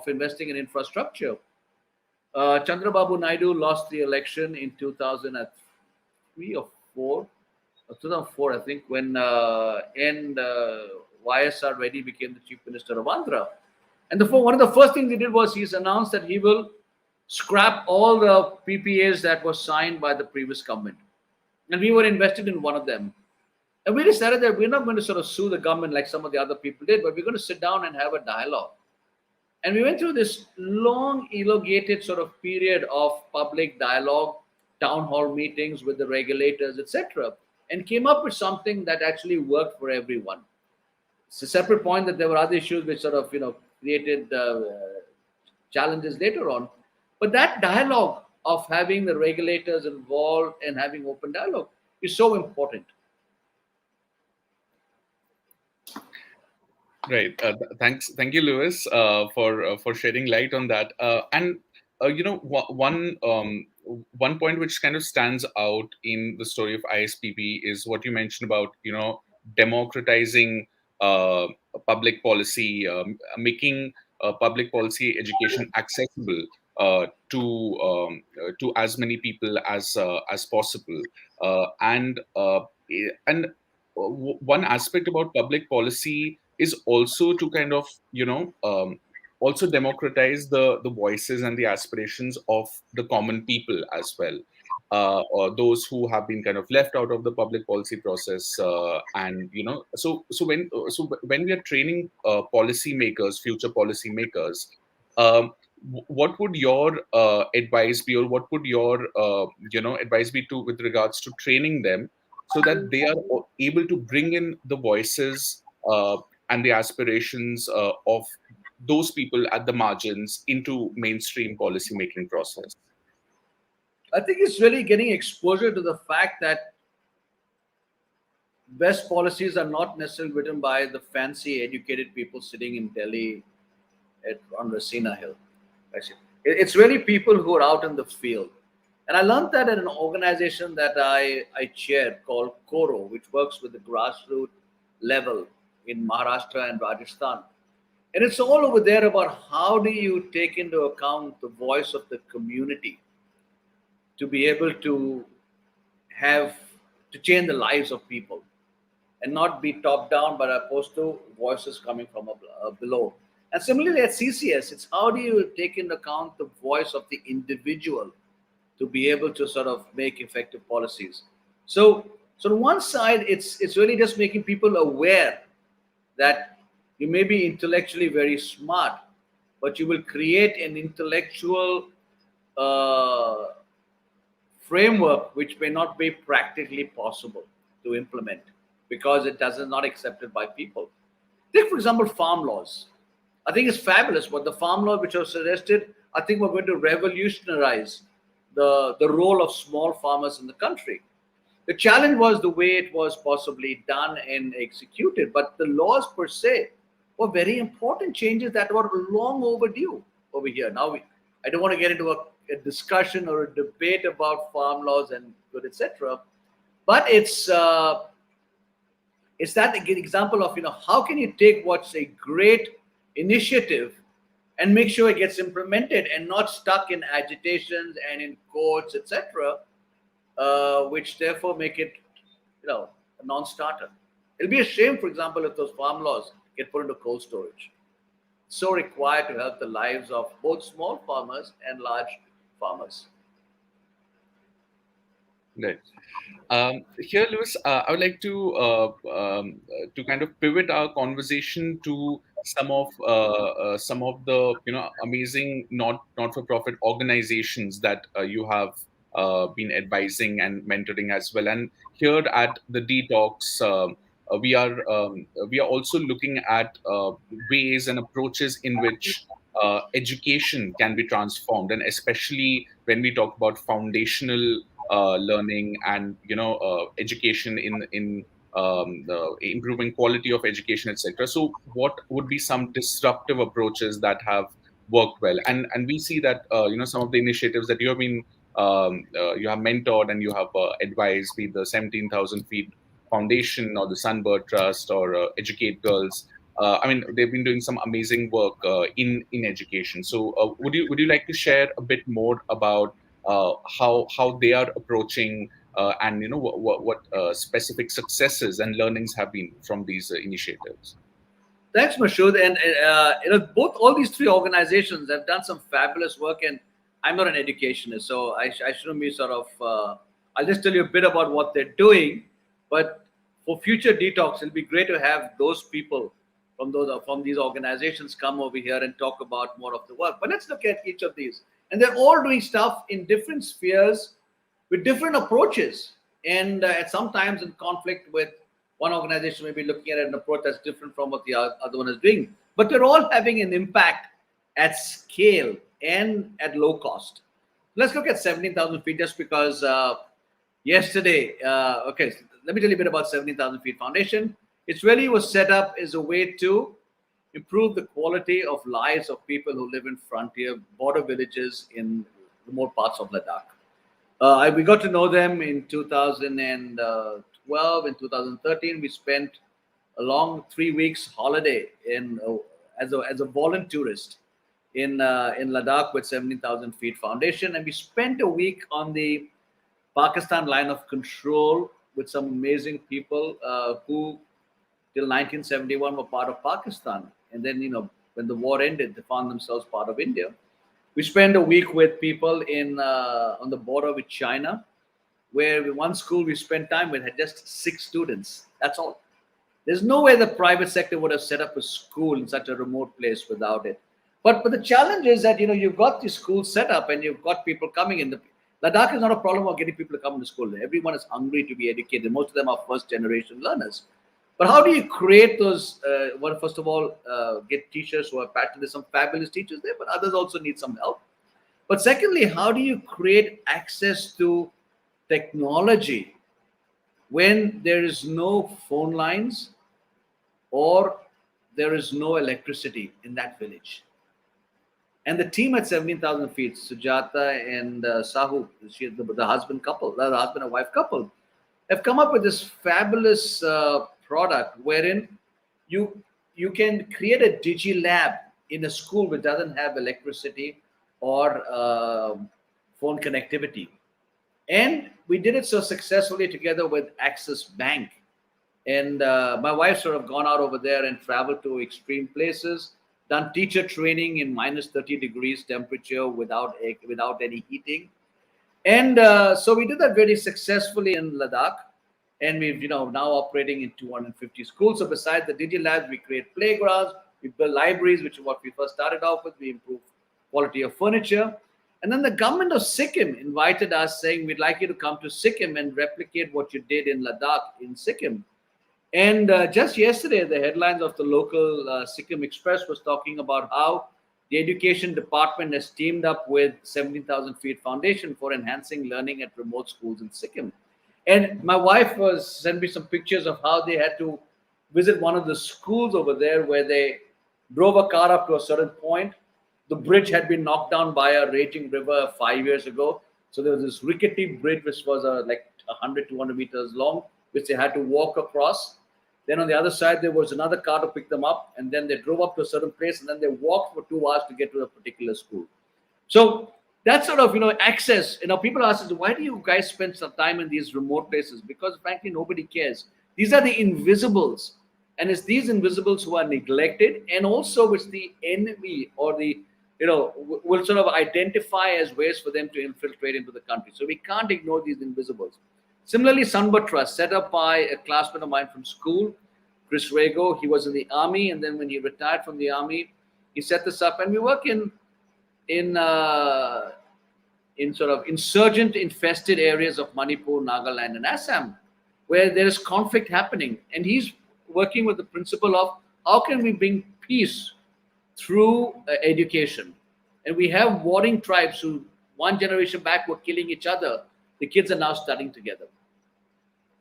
S2: investing in infrastructure. Chandrababu Naidu lost the election in 2003 or 4, 2004, I think, when YSR Reddy became the chief minister of Andhra. And one of the first things he did was he's announced that he will scrap all the PPAs that were signed by the previous government. And we were invested in one of them. And we decided that we're not going to sort of sue the government like some of the other people did, but we're going to sit down and have a dialogue. And we went through this long, elongated sort of period of public dialogue, town hall meetings with the regulators, etc., and came up with something that actually worked for everyone. It's a separate point that there were other issues which sort of created challenges later on. But that dialogue of having the regulators involved and having open dialogue is so important.
S1: Right. Thank you, Lewis, for shedding light on that. One point which kind of stands out in the story of ISPP is what you mentioned about democratizing public policy, making public policy education accessible to as many people as possible, and one aspect about public policy is also to kind of also democratize the voices and the aspirations of the common people as well. or those who have been kind of left out of the public policy process. And when we are training policy makers, future policy makers, um, what would your advice be, or what would your advice be to with regards to training them, so that they are able to bring in the voices and the aspirations of those people at the margins into mainstream policy making process?
S2: I think it's really getting exposure to the fact that best policies are not necessarily written by the fancy educated people sitting in Delhi on Rasina Hill. Actually, it's really people who are out in the field. And I learned that at an organization that I chair called Koro, which works with the grassroots level in Maharashtra and Rajasthan. And it's all over there about how do you take into account the voice of the community to be able to have to change the lives of people and not be top down, but opposed to voices coming from below. And similarly at CCS, it's how do you take into account the voice of the individual to be able to sort of make effective policies. So on one side, it's really just making people aware that you may be intellectually very smart, but you will create an intellectual uh, framework which may not be practically possible to implement because it does not accepted by people. Take, for example, farm laws. I think it's fabulous what the farm law which was suggested. I think we're going to revolutionize the role of small farmers in the country. The challenge was the way it was possibly done and executed, but the laws per se were very important changes that were long overdue over here. I don't want to get into a discussion or a debate about farm laws and good, etc. But it's that example of how can you take what's a great initiative and make sure it gets implemented and not stuck in agitations and in courts, etc., which therefore make it a non-starter. It'll be a shame, for example, if those farm laws get put into cold storage. It's so required to help the lives of both small farmers and large farmers.
S1: Right. Here, Lewis, I would like to kind of pivot our conversation to some of the amazing not for profit organizations that you have been advising and mentoring as well. And here at the Dtalks, we are also looking at ways and approaches in which education can be transformed, and especially when we talk about foundational learning and education in improving quality of education, etc. So what would be some disruptive approaches that have worked well? And we see that some of the initiatives that you have been you have mentored and you have advised, be the 17,000 feet foundation or the Sunbird Trust or Educate Girls. I mean, they've been doing some amazing work in education. So, would you like to share a bit more about how they are approaching and what specific successes and learnings have been from these initiatives?
S2: Thanks, Mashood. And both all these three organizations have done some fabulous work. And I'm not an educationist, so I shouldn't be sort of. I'll just tell you a bit about what they're doing. But for future detox, it'll be great to have those people from these organizations come over here and talk about more of the work. But let's look at each of these, and they're all doing stuff in different spheres with different approaches, and at sometimes in conflict with one organization may be looking at an approach that's different from what the other one is doing. But they're all having an impact at scale and at low cost. Let's look at 17,000 feet just because yesterday, okay, so let me tell you a bit about 17,000 feet foundation. It really was set up as a way to improve the quality of lives of people who live in frontier border villages in remote parts of Ladakh. We got to know them in 2012. In 2013, we spent a long 3 weeks holiday as a volunteerist in Ladakh with 17,000 feet foundation, and we spent a week on the Pakistan line of control with some amazing people who till 1971 were part of Pakistan, and then when the war ended, they found themselves part of India. We spent a week with people in on the border with China, where one school we spent time with had just 6 students. That's all. There's no way the private sector would have set up a school in such a remote place without it. But the challenge is that you've got the school set up and you've got people coming in. The Ladakh is not a problem of getting people to come to school. Everyone is hungry to be educated. Most of them are first generation learners. But how do you create those? Well, first of all, get teachers who are passionate. There's some fabulous teachers there, but others also need some help. But secondly, how do you create access to technology when there is no phone lines or there is no electricity in that village? And the team at 17,000 feet, Sujata and Sahu, the husband couple, the husband and wife couple, have come up with this fabulous product wherein you can create a digi lab in a school which doesn't have electricity or phone connectivity. And we did it so successfully together with Axis Bank. And my wife's sort of gone out over there and traveled to extreme places, done teacher training in minus 30 degrees temperature without any heating. And so we did that very successfully in Ladakh. And we've now operating in 250 schools. So besides the Digi Labs, we create playgrounds, we build libraries, which is what we first started off with. We improve quality of furniture. And then the government of Sikkim invited us, saying, we'd like you to come to Sikkim and replicate what you did in Ladakh in Sikkim. And just yesterday, the headlines of the local Sikkim Express was talking about how the education department has teamed up with 17,000 Feet Foundation for enhancing learning at remote schools in Sikkim. And my wife sent me some pictures of how they had to visit one of the schools over there where they drove a car up to a certain point. The bridge had been knocked down by a raging river 5 years ago. So there was this rickety bridge which was like 100, 200 meters long, which they had to walk across. Then on the other side, there was another car to pick them up. And then they drove up to a certain place and then they walked for 2 hours to get to a particular school. So that sort of, access, people ask us, why do you guys spend some time in these remote places? Because frankly, nobody cares. These are the invisibles. And it's these invisibles who are neglected and also which the enemy or the, will sort of identify as ways for them to infiltrate into the country. So we can't ignore these invisibles. Similarly, Sunbird Trust, set up by a classmate of mine from school, Chris Rego. He was in the army. And then when he retired from the army, he set this up. And we work in sort of insurgent infested areas of Manipur, Nagaland, and Assam, where there is conflict happening. And he's working with the principle of how can we bring peace through education. And we have warring tribes who 1 generation back were killing each other. The kids are now studying together.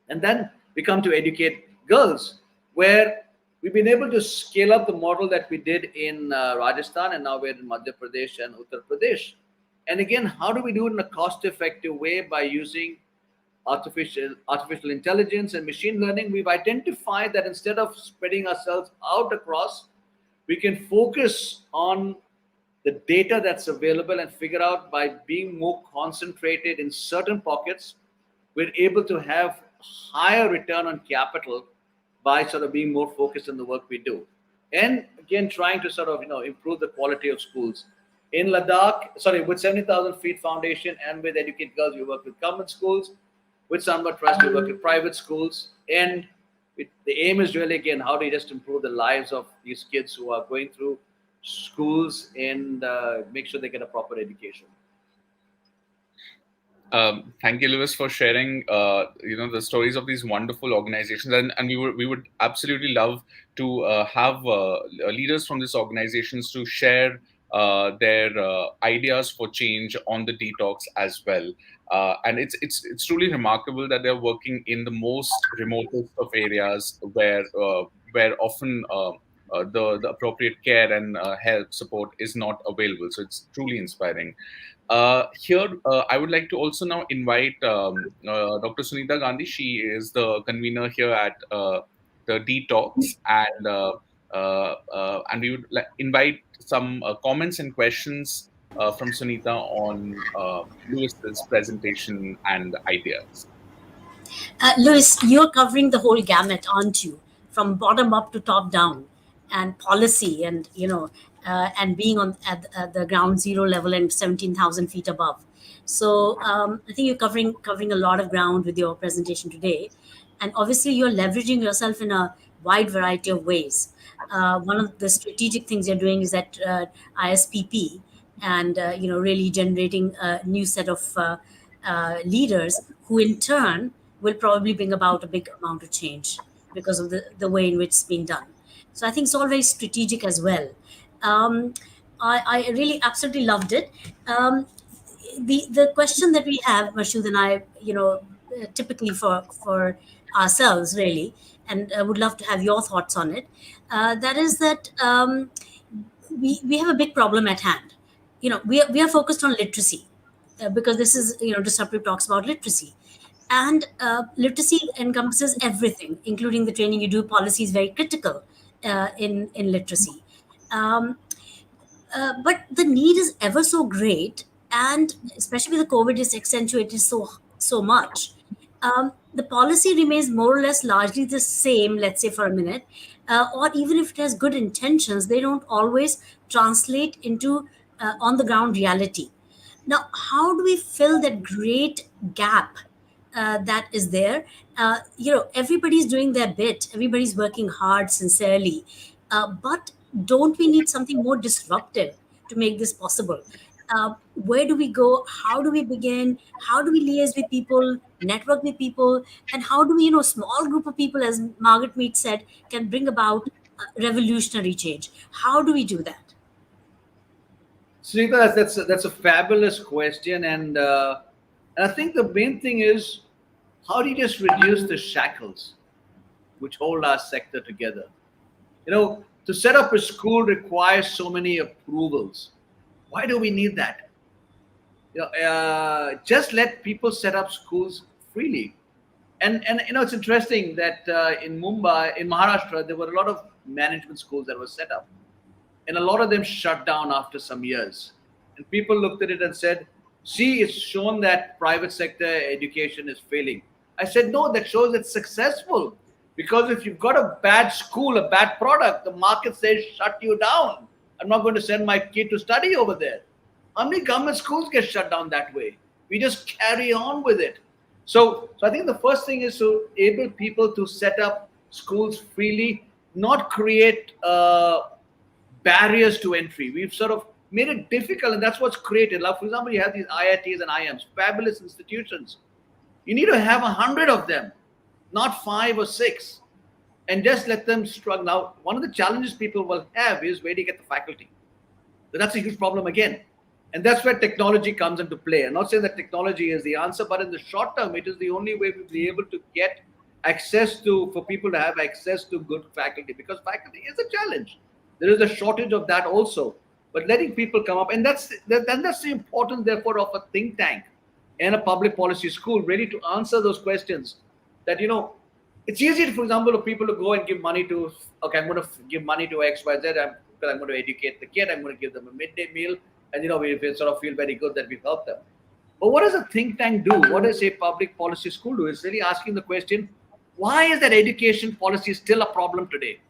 S2: And then we come to educate girls, where we've been able to scale up the model that we did in Rajasthan, and now we're in Madhya Pradesh and Uttar Pradesh. And again, how do we do it in a cost-effective way? By using artificial intelligence and machine learning. We've identified that instead of spreading ourselves out across, we can focus on the data that's available and figure out by being more concentrated in certain pockets, we're able to have higher return on capital by sort of being more focused on the work we do. And again, trying to sort of, improve the quality of schools. In Ladakh, with 70,000 Feet Foundation and with Educate Girls, we work with government schools. With Sunbird Trust, we work with private schools. And the aim is really, again, how do you just improve the lives of these kids who are going through schools and make sure they get a proper education.
S1: Thank you, Lewis, for sharing the stories of these wonderful organizations, and we would absolutely love to have leaders from these organizations to share their ideas for change on the detox as well. And it's truly remarkable that they're working in the most remotest of areas where often the appropriate care and help support is not available. So it's truly inspiring. Here, I would like to also now invite Dr. Sunita Gandhi. She is the convener here at the dtalks, and we would invite some comments and questions from Sunita on Lewis's presentation and ideas.
S3: Lewis, you're covering the whole gamut, aren't you? From bottom up to top down, and policy, and and being at the ground zero level and 17,000 feet above. So I think you're covering a lot of ground with your presentation today, and obviously you're leveraging yourself in a wide variety of ways. One of the strategic things you're doing is that ISPP, and really generating a new set of leaders who in turn will probably bring about a big amount of change because of the way in which it's being done. So I think it's all very strategic as well. um, I really absolutely loved it. The question that we have, Mashood and I, typically for ourselves really, and would love to have your thoughts on it. That is that we have a big problem at hand. We are focused on literacy, because this is, Disruptive talks about literacy. And literacy encompasses everything, including the training you do. Policy is very critical in literacy. Um, but the need is ever so great, and especially with the COVID, is accentuated so much. The policy remains more or less largely the same, let's say, for a minute, or even if it has good intentions, they don't always translate into on the ground reality. Now, how do we fill that great gap that is there? Everybody's doing their bit, everybody's working hard, sincerely, but don't we need something more disruptive to make this possible? Where do we go? How do we begin? How do we liaise with people, network with people, and how do we, small group of people, as Margaret Mead said, can bring about revolutionary change? How do we do that?
S2: Sunita, that's a fabulous question, and I think the main thing is, how do you just reduce the shackles which hold our sector together? To set up a school requires so many approvals. Why do we need that? Just let people set up schools freely. And it's interesting that in Mumbai, in Maharashtra, there were a lot of management schools that were set up, and a lot of them shut down after some years. And people looked at it and said, "See, it's shown that private sector education is failing." I said, "No, that shows it's successful. Because if you've got a bad school, a bad product, the market says, shut you down. I'm not going to send my kid to study over there." How many government schools get shut down that way? We just carry on with it. So I think the first thing is to enable people to set up schools freely, not create barriers to entry. We've sort of made it difficult, and that's what's created. Like, for example, you have these IITs and IIMs, fabulous institutions. You need to have 100 of them, not 5 or 6, and just let them struggle. Now, one of the challenges people will have is where do you get the faculty? So that's a huge problem again. And that's where technology comes into play. I'm not saying that technology is the answer, but in the short term, it is the only way we'll be able to get for people to have access to good faculty, because faculty is a challenge. There is a shortage of that also. But letting people come up, and that's the importance, therefore, of a think tank and a public policy school, really to answer those questions. That, it's easy, for example, for people to go and give money to, okay, I'm going to give money to X, Y, Z, because I'm going to educate the kid, I'm going to give them a midday meal, and we sort of feel very good that we've helped them. But what does a think tank do? What does a public policy school do? It's really asking the question, why is that education policy still a problem today?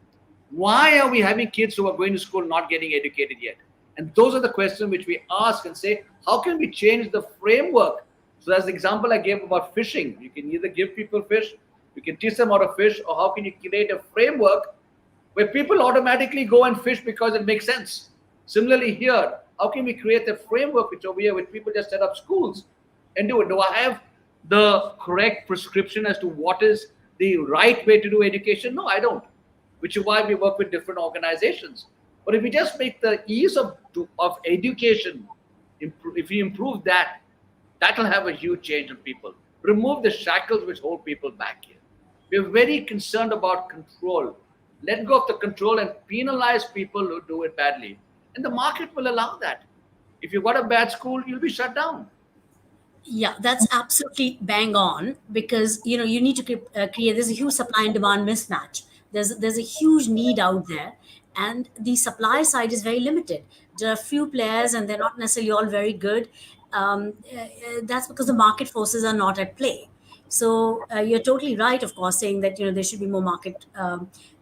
S2: Why are we having kids who are going to school not getting educated yet? And those are the questions which we ask and say, how can we change the framework? So as the example I gave about fishing, you can either give people fish, you can teach them how to fish, or how can you create a framework where people automatically go and fish because it makes sense? Similarly here, how can we create a framework which over here, which people just set up schools and do it? Do I have the correct prescription as to what is the right way to do education? No, I don't. Which is why we work with different organizations. But if we just make the ease of education, if we improve that, that'll have a huge change in people. Remove the shackles which hold people back here. We're very concerned about control. Let go of the control and penalize people who do it badly. And the market will allow that. If you've got a bad school, you'll be shut down.
S3: Yeah, that's absolutely bang on, because you need to create. There's a huge supply and demand mismatch. There's a huge need out there, and the supply side is very limited. There are few players, and they're not necessarily all very good. That's because the market forces are not at play. So you're totally right, of course, saying that there should be more market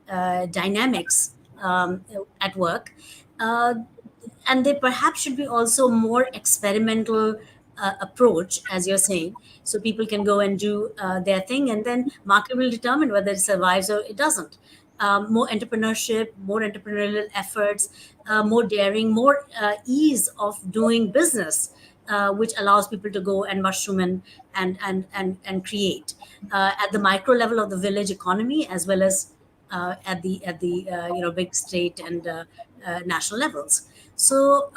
S3: dynamics at work. uh, and they perhaps should be also more experimental approach, as you're saying, so people can go and do their thing, and then market will determine whether it survives or it doesn't. More entrepreneurship, more entrepreneurial efforts, more daring, more ease of doing business, which allows people to go and mushroom and create at the micro level of the village economy, as well as at the big state and national levels. So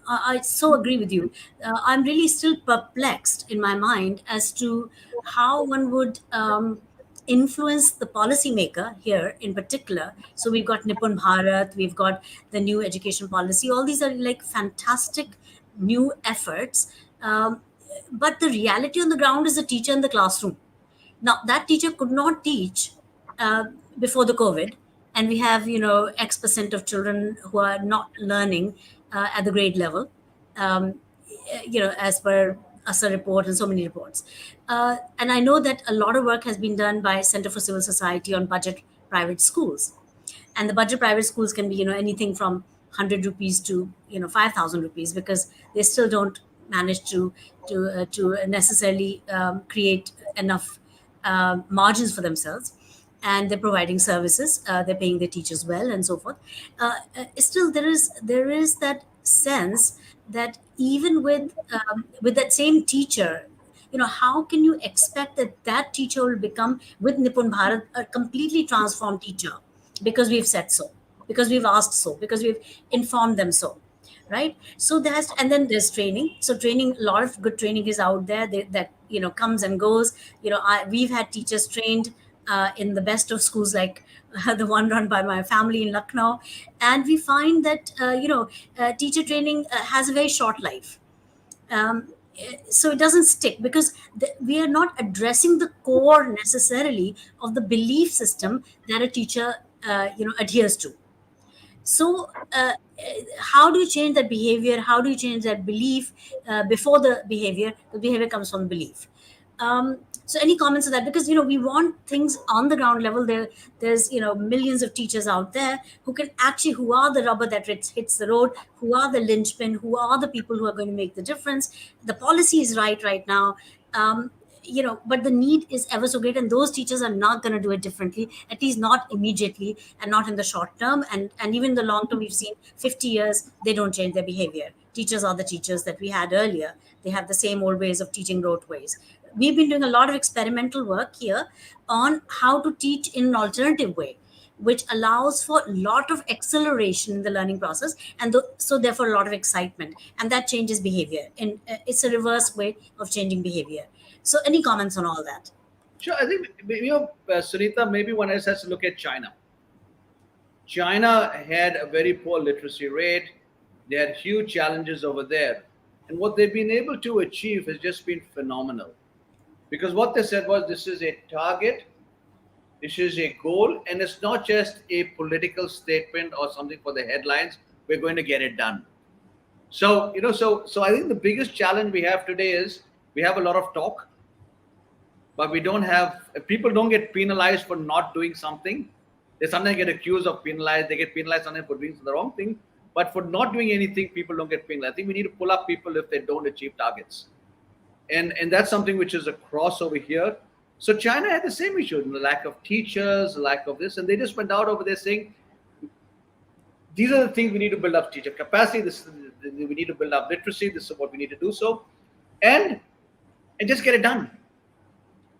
S3: I so agree with you. I'm really still perplexed in my mind as to how one would influence the policymaker here in particular. So we've got Nippon Bharat, we've got the new education policy. All these are like fantastic new efforts. But the reality on the ground is the teacher in the classroom. Now, that teacher could not teach uh, before the COVID, and we have X% of children who are not learning at the grade level, um, as per ASA report and so many reports. And I know that a lot of work has been done by Center for Civil Society on budget private schools, and the budget private schools can be anything from 100 rupees to 5,000 rupees, because they still don't manage to necessarily create enough margins for themselves, and they're providing services, they're paying their teachers well, and so forth. Still, there is that sense that even with that same teacher, how can you expect that that teacher will become, with Nippon Bharat, a completely transformed teacher, because we've said so, because we've asked so, because we've informed them so, right? So that's, and then there's training. So training, a lot of good training is out there, that comes and goes. We've had teachers trained in the best of schools, like the one run by my family in Lucknow, and we find that teacher training has a very short life. So it doesn't stick, because we are not addressing the core necessarily of the belief system that a teacher adheres to. So how do you change that behavior? How do you change that belief? Before the behavior comes from belief. So any comments on that? Because we want things on the ground level. There's millions of teachers out there who can actually, who are the rubber that hits the road, who are the linchpin, who are the people who are going to make the difference. The policy is right now. But the need is ever so great, and those teachers are not going to do it differently, at least not immediately, and not in the short term, and even the long term. We've seen 50 years they don't change their behavior. Teachers are the teachers that we had earlier. They have the same old ways of teaching, rote ways. We've been doing a lot of experimental work here on how to teach in an alternative way, which allows for a lot of acceleration in the learning process, and so therefore a lot of excitement, and that changes behavior, and it's a reverse way of changing behavior. So any comments on all that?
S2: Sure, I think Sunita, maybe one else has to look at China. China had a very poor literacy rate. They had huge challenges over there, and what they've been able to achieve has just been phenomenal. Because what they said was, this is a target, this is a goal, and it's not just a political statement or something for the headlines. We're going to get it done. So so I think the biggest challenge we have today is, we have a lot of talk, but we don't have, people don't get penalized for not doing something. They sometimes get accused of penalized. They get penalized sometimes for doing the wrong thing, but for not doing anything, people don't get penalized. I think we need to pull up people if they don't achieve targets, and that's something which is across over here. So China had the same issue, the lack of teachers, lack of this, and they just went out over there saying, these are the things we need to build up: teacher capacity. We need to build up literacy. This is what we need to do. So, and just get it done.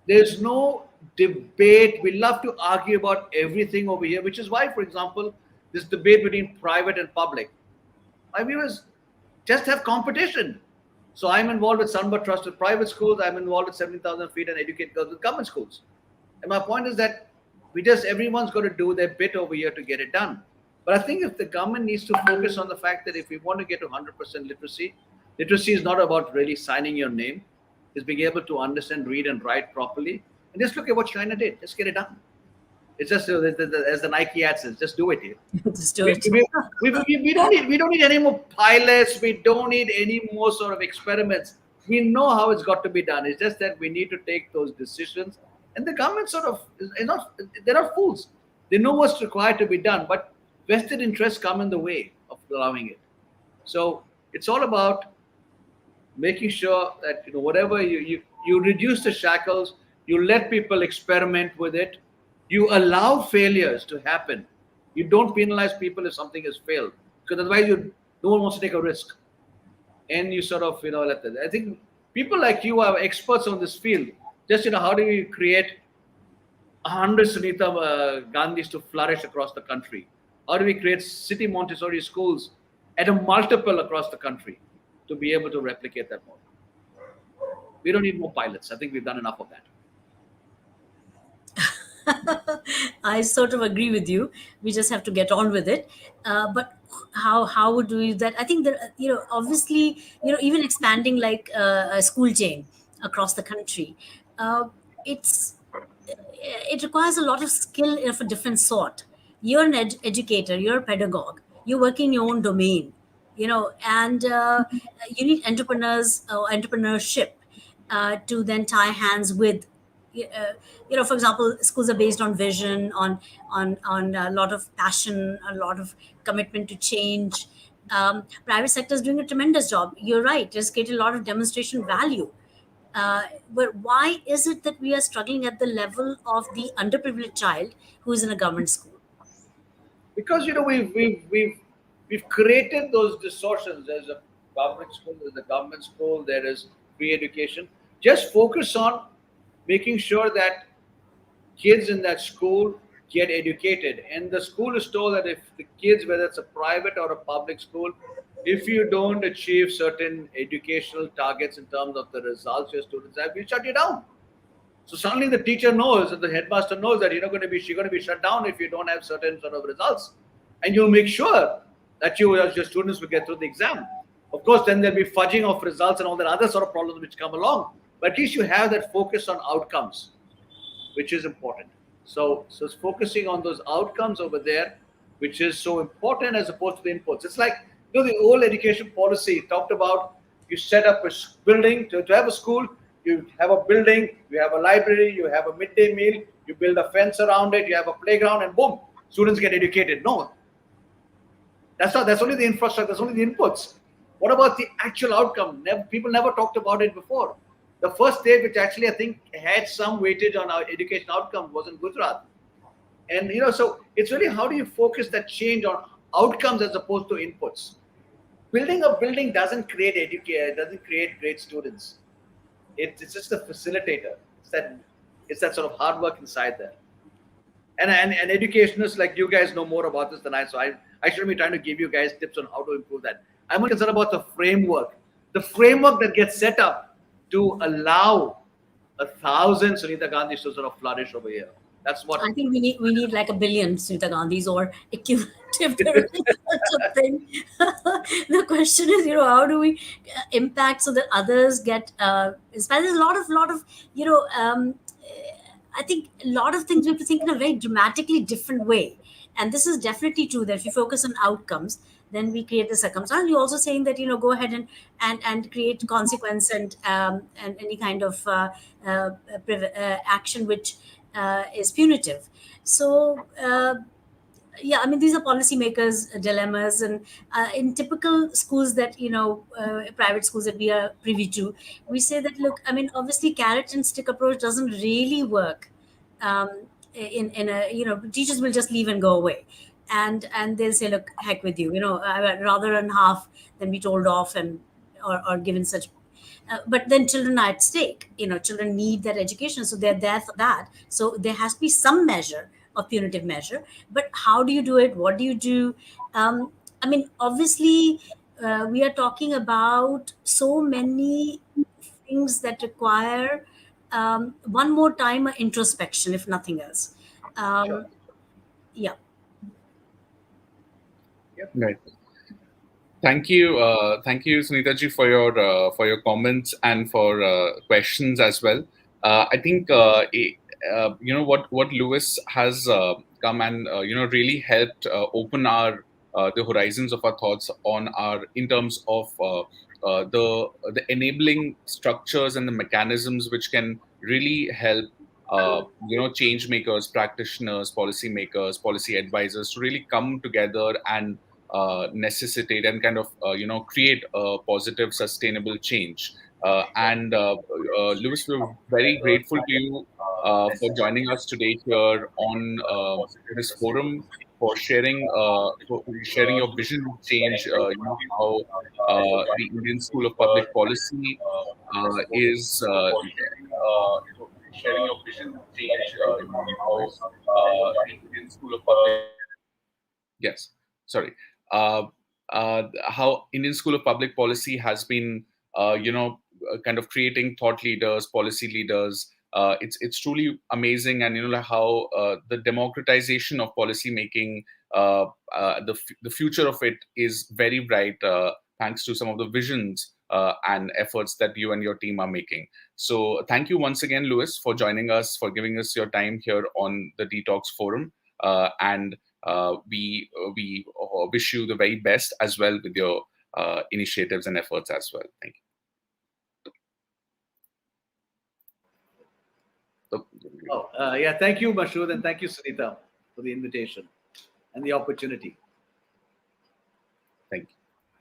S2: There's no debate. We love to argue about everything over here, which is why, for example, this debate between private and public, my view is, just have competition. So I'm involved with Sunbird Trust with private schools. I'm involved with 17,000 feet and Educate Girls with government schools. And my point is that everyone's got to do their bit over here to get it done. But I think if the government needs to focus on the fact that if we want to get to 100% literacy, literacy is not about really signing your name. It's being able to understand, read, and write properly. And just look at what China did. Just get it done. It's just as the Nike ad says, just do it here.
S3: Just do it.
S2: We don't need any more pilots. We don't need any more sort of experiments. We know how it's got to be done. It's just that we need to take those decisions. And the government sort of is not. They're not fools. They know what's required to be done, but vested interests come in the way of allowing it. So it's all about making sure that whatever you reduce the shackles, you let people experiment with it, you allow failures to happen. You don't penalize people if something has failed, because otherwise no one wants to take a risk. And you sort of let them. I think people like you are experts on this field. Just how do we create 100 Sunita Gandhis to flourish across the country? How do we create city Montessori schools at a multiple across the country to be able to replicate that model? We don't need more pilots. I think we've done enough of that.
S3: I sort of agree with you. We just have to get on with it. But how would we do that? I think that obviously even expanding like a school chain across the country, it's it requires a lot of skill of a different sort. You're an educator, you're a pedagogue, you work in your own domain, and you need entrepreneurs or entrepreneurship to then tie hands with for example, schools are based on vision, on a lot of passion, a lot of commitment to change. Private sector is doing a tremendous job. You're right, it's created a lot of demonstration value. But why is it that we are struggling at the level of the underprivileged child who is in a government school?
S2: Because we've created those distortions. There's a government school, there's a government school, there is free education. Just focus on making sure that kids in that school get educated. And the school is told that if the kids, whether it's a private or a public school, if you don't achieve certain educational targets in terms of the results your students have, we shut you down. So suddenly the teacher knows and the headmaster knows that she's going to be shut down if you don't have certain sort of results. And you'll make sure that your students will get through the exam. Of course, then there'll be fudging of results and all that other sort of problems which come along. But at least you have that focus on outcomes, which is important. So it's focusing on those outcomes over there, which is so important as opposed to the inputs. It's like, the old education policy talked about you set up a building to have a school, you have a building, you have a library, you have a midday meal, you build a fence around it, you have a playground, and boom, students get educated. No, that's only the infrastructure, that's only the inputs. What about the actual outcome? People never talked about it before. The first state which actually I think had some weightage on our education outcome was in Gujarat. And so it's really how do you focus that change on outcomes as opposed to inputs. Building a building doesn't create great students. It's just a facilitator. It's that sort of hard work inside there. And educationists like you guys know more about this than I, so I shouldn't be trying to give you guys tips on how to improve that. I'm concerned about the framework that gets set up to allow 1,000 Sunita Gandhis to sort of flourish over here. That's what
S3: I think we need like 1 billion Sunita Gandhis or equivalent if there is such a thing. The question is, how do we impact so that others get inspired? There's a lot of I think a lot of things we have to think in a very dramatically different way. And this is definitely true that if you focus on outcomes, then we create the circumstance. You're also saying that go ahead and create consequence and any kind of action which is punitive. So yeah, I mean these are policymakers' dilemmas, and in typical schools that private schools that we are privy to, we say that look, I mean obviously carrot and stick approach doesn't really work. In a teachers will just leave and go away. And they'll say, look, heck with you. I would rather earn half than be told off or given such. But then children are at stake. Children need that education, so they're there for that. So there has to be some measure of punitive measure. But how do you do it? What do you do? I mean, obviously, we are talking about so many things that require one more time introspection, if nothing else.
S2: Sure.
S3: Yeah.
S1: Right. Thank you, Sunita ji, for your comments and for questions as well. I think what Lewis has come and really helped open the horizons of our thoughts in terms of the enabling structures and the mechanisms which can really help change makers, practitioners, policy makers, policy advisors to really come together and necessitate and kind of create a positive, sustainable change. Lewis, we're very grateful to you for joining us today here on this forum, for sharing your vision of change. How the Indian School of Public Policy is sharing your vision of change. How the Indian School of Public Yes, sorry. How Indian School of Public Policy has been, kind of creating thought leaders, policy leaders. It's truly amazing, and like how the democratization of policy making, the future of it is very bright, thanks to some of the visions and efforts that you and your team are making. So, thank you once again, Lewis, for joining us, for giving us your time here on the Detox Forum, and we wish you the very best as well with your initiatives and efforts as well. Thank you.
S2: Yeah, thank you, Mashood, and thank you, Sunita, for the invitation and the opportunity.
S1: Thank you.